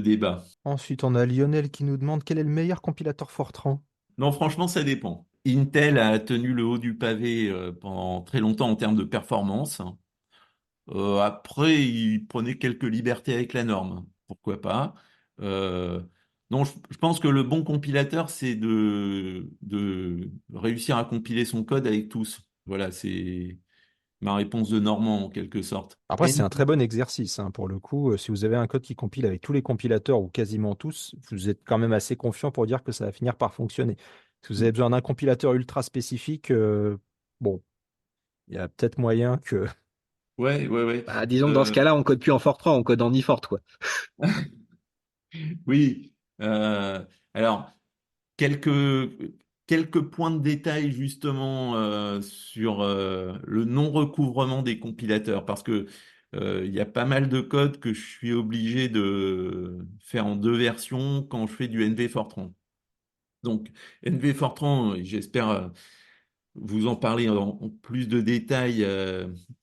débat. Ensuite, on a Lionel qui nous demande quel est le meilleur compilateur Fortran. Non, franchement, ça dépend. Intel a tenu le haut du pavé pendant très longtemps en termes de performance. Après, il prenait quelques libertés avec la norme. Pourquoi pas? Euh, non, je pense que le bon compilateur, c'est de réussir à compiler son code avec tous. Voilà, c'est ma réponse de Normand en quelque sorte. Après, c'est un très bon exercice, hein, pour le coup. Si vous avez un code qui compile avec tous les compilateurs ou quasiment tous, vous êtes quand même assez confiant pour dire que ça va finir par fonctionner. Si vous avez besoin d'un compilateur ultra spécifique, bon, il y a peut-être moyen que. Ouais, ouais, ouais. Bah, disons que dans ce Euh, cas-là, on code plus en Fortran, on code en eFort, quoi. oui. Alors, quelques, quelques points de détail justement sur le non-recouvrement des compilateurs, parce que il y a pas mal de codes que je suis obligé de faire en deux versions quand je fais du NV Fortran. Donc, NV Fortran, j'espère vous en parler en plus de détails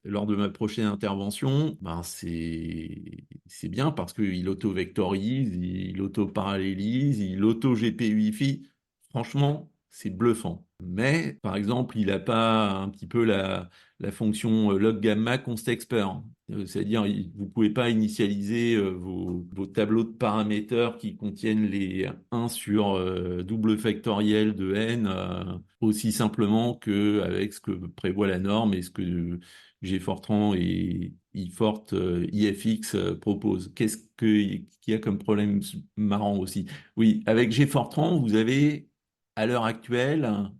lors de ma prochaine intervention. Ben c'est bien parce qu'il auto-vectorise, il auto-parallélise, il auto-GPUifie. Franchement, c'est bluffant. Mais, par exemple, il n'a pas un petit peu la fonction log gamma const expert. C'est-à-dire, vous ne pouvez pas initialiser vos tableaux de paramètres qui contiennent les 1 sur double factoriel de n aussi simplement qu'avec ce que prévoit la norme et ce que GFortran et IFX proposent. Qu'il y a comme problème marrant aussi? Oui, avec GFortran, vous avez à l'heure actuelle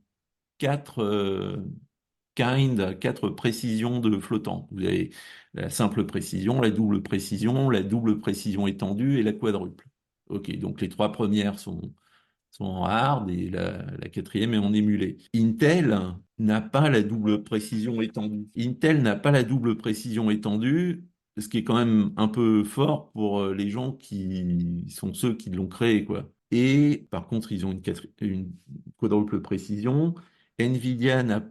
quatre quatre précisions de flottants. Vous avez la simple précision, la double précision étendue et la quadruple. Ok, donc les trois premières sont en hard et la quatrième est en émulé. Intel n'a pas la double précision étendue. Intel n'a pas la double précision étendue, ce qui est quand même un peu fort pour les gens qui sont ceux qui l'ont créé, quoi. Et par contre, ils ont une quadruple précision. Nvidia n'a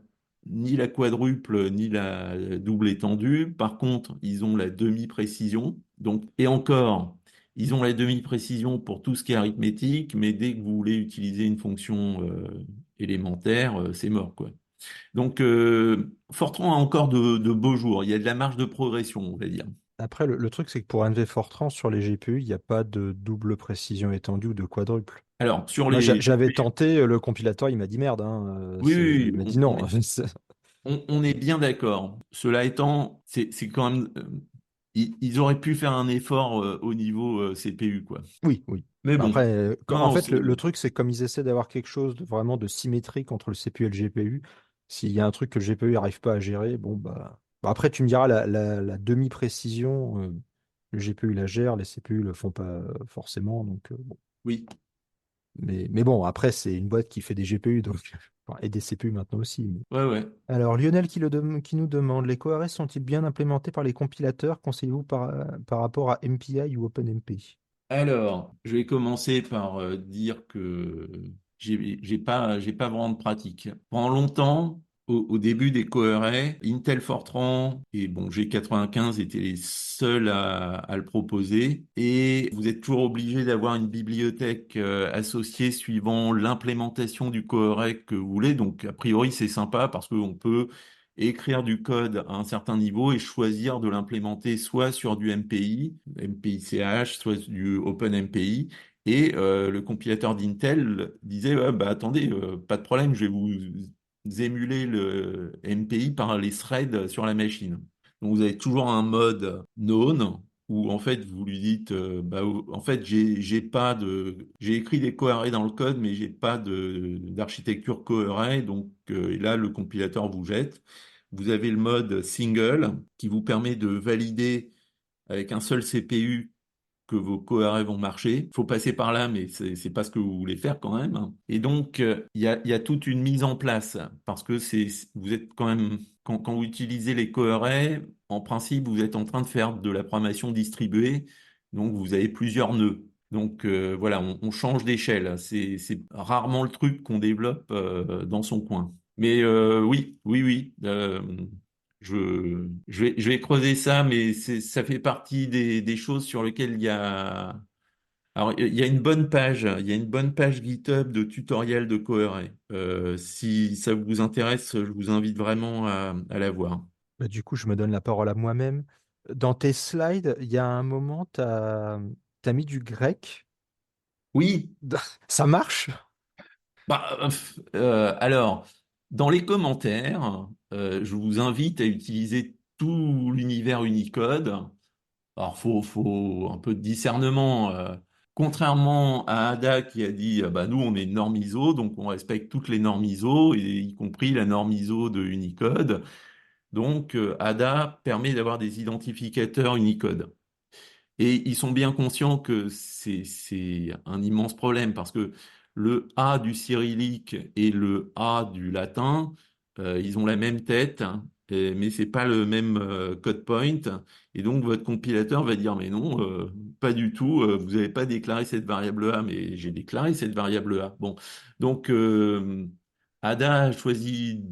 ni la quadruple ni la double étendue. Par contre, ils ont la demi-précision. Donc, et encore, ils ont la demi-précision pour tout ce qui est arithmétique, mais dès que vous voulez utiliser une fonction élémentaire, c'est mort, quoi. Donc, Fortran a encore de beaux jours. Il y a de la marge de progression, on va dire. Après, le truc, c'est que pour NV Fortran, sur les GPU, il n'y a pas de double précision étendue ou de quadruple. Alors, sur Moi, les j'avais GPU, tenté, le compilateur, il m'a dit merde, hein, oui, il oui, m'a oui, dit non. on est bien d'accord. Cela étant, c'est quand même, ils auraient pu faire un effort au niveau CPU, quoi. Oui, oui. Mais Bah bon, après, en non, fait, le truc, c'est que comme ils essaient d'avoir quelque chose de vraiment de symétrique entre le CPU et le GPU, s'il y a un truc que le GPU n'arrive pas à gérer, bon, bah, après, tu me diras, la demi-précision, le GPU la gère, les CPU le font pas forcément, donc bon. oui, Mais bon, après, c'est une boîte qui fait des GPU, donc, enfin, et des CPU maintenant aussi. ouais, ouais. Alors, Lionel qui nous demande, les coRS sont-ils bien implémentés par les compilateurs? Conseillez-vous par rapport à MPI ou OpenMP? Alors, je vais commencer par dire que j'ai pas vraiment de pratique. Pendant longtemps, au début des coherets, Intel Fortran et bon, G95 étaient les seuls à le proposer. Et vous êtes toujours obligé d'avoir une bibliothèque associée suivant l'implémentation du coheret que vous voulez. Donc, a priori, c'est sympa parce qu'on peut écrire du code à un certain niveau et choisir de l'implémenter soit sur du MPI, MPICH, soit du OpenMPI. Et le compilateur d'Intel disait, ouais, bah, attendez, pas de problème, je vais vous émuler le MPI par les threads sur la machine. Donc vous avez toujours un mode known où en fait vous lui dites, bah, en fait j'ai écrit des coarrés dans le code, mais j'ai pas d'architecture coarray, donc et là le compilateur vous jette. Vous avez le mode single qui vous permet de valider avec un seul CPU que vos coarrés vont marcher. Il faut passer par là, mais c'est pas ce que vous voulez faire quand même, hein. Et donc, il y a toute une mise en place parce que vous êtes quand même, quand vous utilisez les coarrés, en principe, vous êtes en train de faire de la programmation distribuée. Donc, vous avez plusieurs nœuds. Donc, voilà, on change d'échelle. C'est rarement le truc qu'on développe dans son coin. Mais oui, oui, oui. Je vais creuser ça, mais ça fait partie des choses sur lesquelles il y a. Alors, il y a une bonne page, il y a une bonne page GitHub de tutoriel de Cohere. Si ça vous intéresse, je vous invite vraiment à la voir. Bah, du coup, je me donne la parole à moi-même. Dans tes slides, il y a un moment, tu as mis du grec. Oui, Ça marche? bah, alors, dans les commentaires, je vous invite à utiliser tout l'univers Unicode. Alors, faut un peu de discernement. Contrairement à Ada qui a dit, bah, nous, on est une norme ISO, donc on respecte toutes les normes ISO, et y compris la norme ISO de Unicode. Donc, Ada permet d'avoir des identificateurs Unicode. Et ils sont bien conscients que c'est un immense problème parce que le A du cyrillique et le A du latin, ils ont la même tête, hein, mais c'est pas le même code point. Et donc votre compilateur va dire mais non, pas du tout. Vous n'avez pas déclaré cette variable A, mais j'ai déclaré cette variable A. Bon, donc Ada a choisi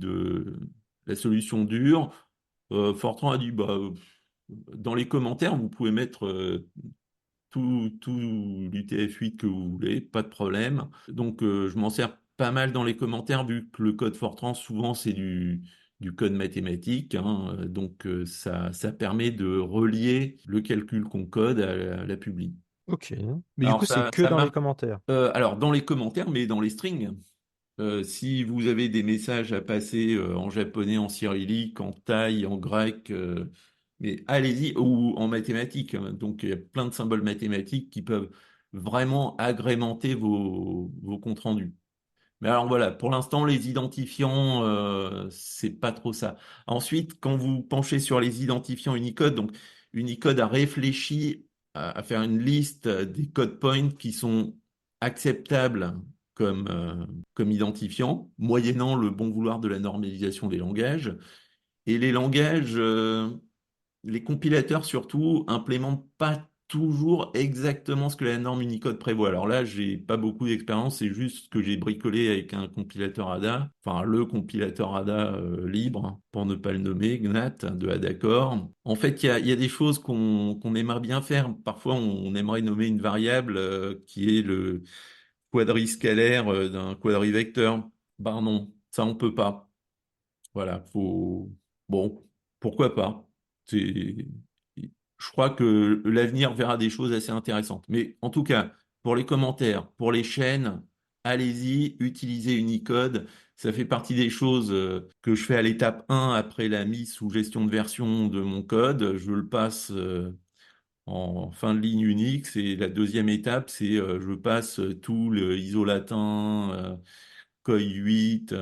la solution dure. Fortran a dit bah dans les commentaires, vous pouvez mettre tout l'UTF-8 que vous voulez, pas de problème. Donc, je m'en sers pas mal dans les commentaires, vu que le code Fortran, souvent, c'est du code mathématique, hein. Donc, ça permet de relier le calcul qu'on code à la publi. Ok. Mais du Alors, coup, c'est que ça dans les marche. commentaires. Alors, dans les commentaires, mais dans les strings. Si vous avez des messages à passer en japonais, en cyrillique, en thaï, en grec, mais allez-y, ou en mathématiques, hein. Donc, il y a plein de symboles mathématiques qui peuvent vraiment agrémenter vos comptes rendus. Mais alors voilà, pour l'instant, les identifiants, c'est pas trop ça. Ensuite, quand vous penchez sur les identifiants Unicode, donc Unicode a réfléchi à faire une liste des code points qui sont acceptables comme identifiants, moyennant le bon vouloir de la normalisation des langages. Et les langages, les compilateurs surtout implémentent pas toujours exactement ce que la norme Unicode prévoit. Alors là, j'ai pas beaucoup d'expérience, c'est juste ce que j'ai bricolé avec un compilateur ADA, enfin le compilateur ADA libre, hein, pour ne pas le nommer, GNAT de Adacore. En fait, il y a des choses qu'on aimerait bien faire. Parfois, on aimerait nommer une variable qui est le quadriscalaire d'un quadrivecteur. Ben non, ça on peut pas. Voilà, faut. Bon, pourquoi pas? C'est. Je crois que l'avenir verra des choses assez intéressantes. Mais en tout cas, pour les commentaires, pour les chaînes, allez-y, utilisez Unicode. Ça fait partie des choses que je fais à l'étape 1 après la mise sous gestion de version de mon code. Je le passe en fin de ligne Unix. Et la deuxième étape, c'est je passe tout le ISO latin, COI 8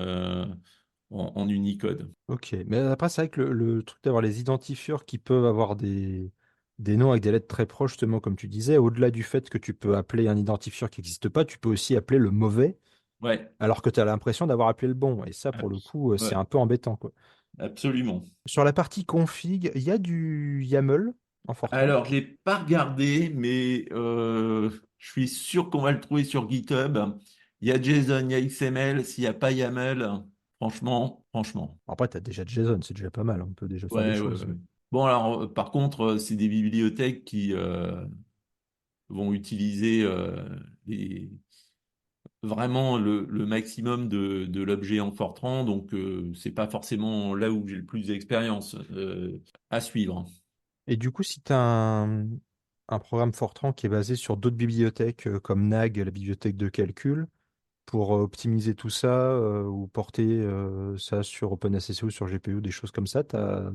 en Unicode. Ok. Mais après, c'est vrai que le truc d'avoir les identifieurs qui peuvent avoir des noms avec des lettres très proches, justement, comme tu disais, au-delà du fait que tu peux appeler un identifieur qui n'existe pas, tu peux aussi appeler le mauvais, Ouais, alors que tu as l'impression d'avoir appelé le bon. Et ça, pour le coup, c'est ouais, un peu embêtant, quoi. absolument. Sur la partie config, il y a du YAML en Fortran. Alors, je l'ai pas regardé, mais je suis sûr qu'on va le trouver sur GitHub. Il y a JSON, il y a XML, s'il n'y a pas YAML, franchement. Après, tu as déjà JSON, c'est déjà pas mal, on peut déjà faire des Ouais. choses. Bon, alors, par contre, c'est des bibliothèques qui vont utiliser les- vraiment le maximum de l'objet en Fortran, donc c'est pas forcément là où j'ai le plus d'expérience à suivre. Et du coup, si tu as un programme Fortran qui est basé sur d'autres bibliothèques comme NAG, la bibliothèque de calcul, pour optimiser tout ça ou porter ça sur OpenSSO ou sur GPU, des choses comme ça, t'as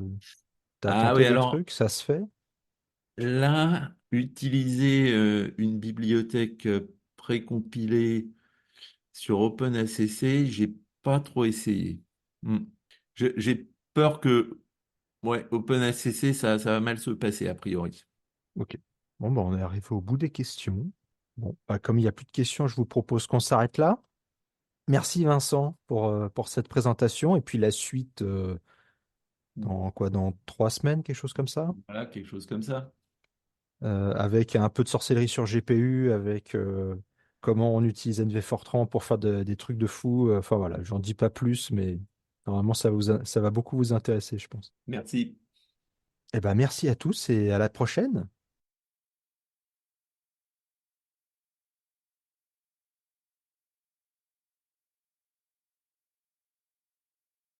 Ah tenté oui, des alors trucs, ça se fait? là, utiliser une bibliothèque précompilée sur OpenACC, j'ai pas trop essayé. Hmm. J'ai peur que ouais, OpenACC, ça va mal se passer a priori. Ok. Bon, bah, on est arrivé au bout des questions. Bon, bah, comme il n'y a plus de questions, je vous propose qu'on s'arrête là. Merci Vincent pour cette présentation et puis la suite dans quoi, dans 3 semaines, quelque chose comme ça, Voilà, quelque chose comme ça. avec un peu de sorcellerie sur GPU, avec comment on utilise NV Fortran pour faire des trucs de fou. Enfin voilà, j'en dis pas plus, mais normalement ça va beaucoup vous intéresser, je pense. Merci. Eh ben merci à tous et à la prochaine.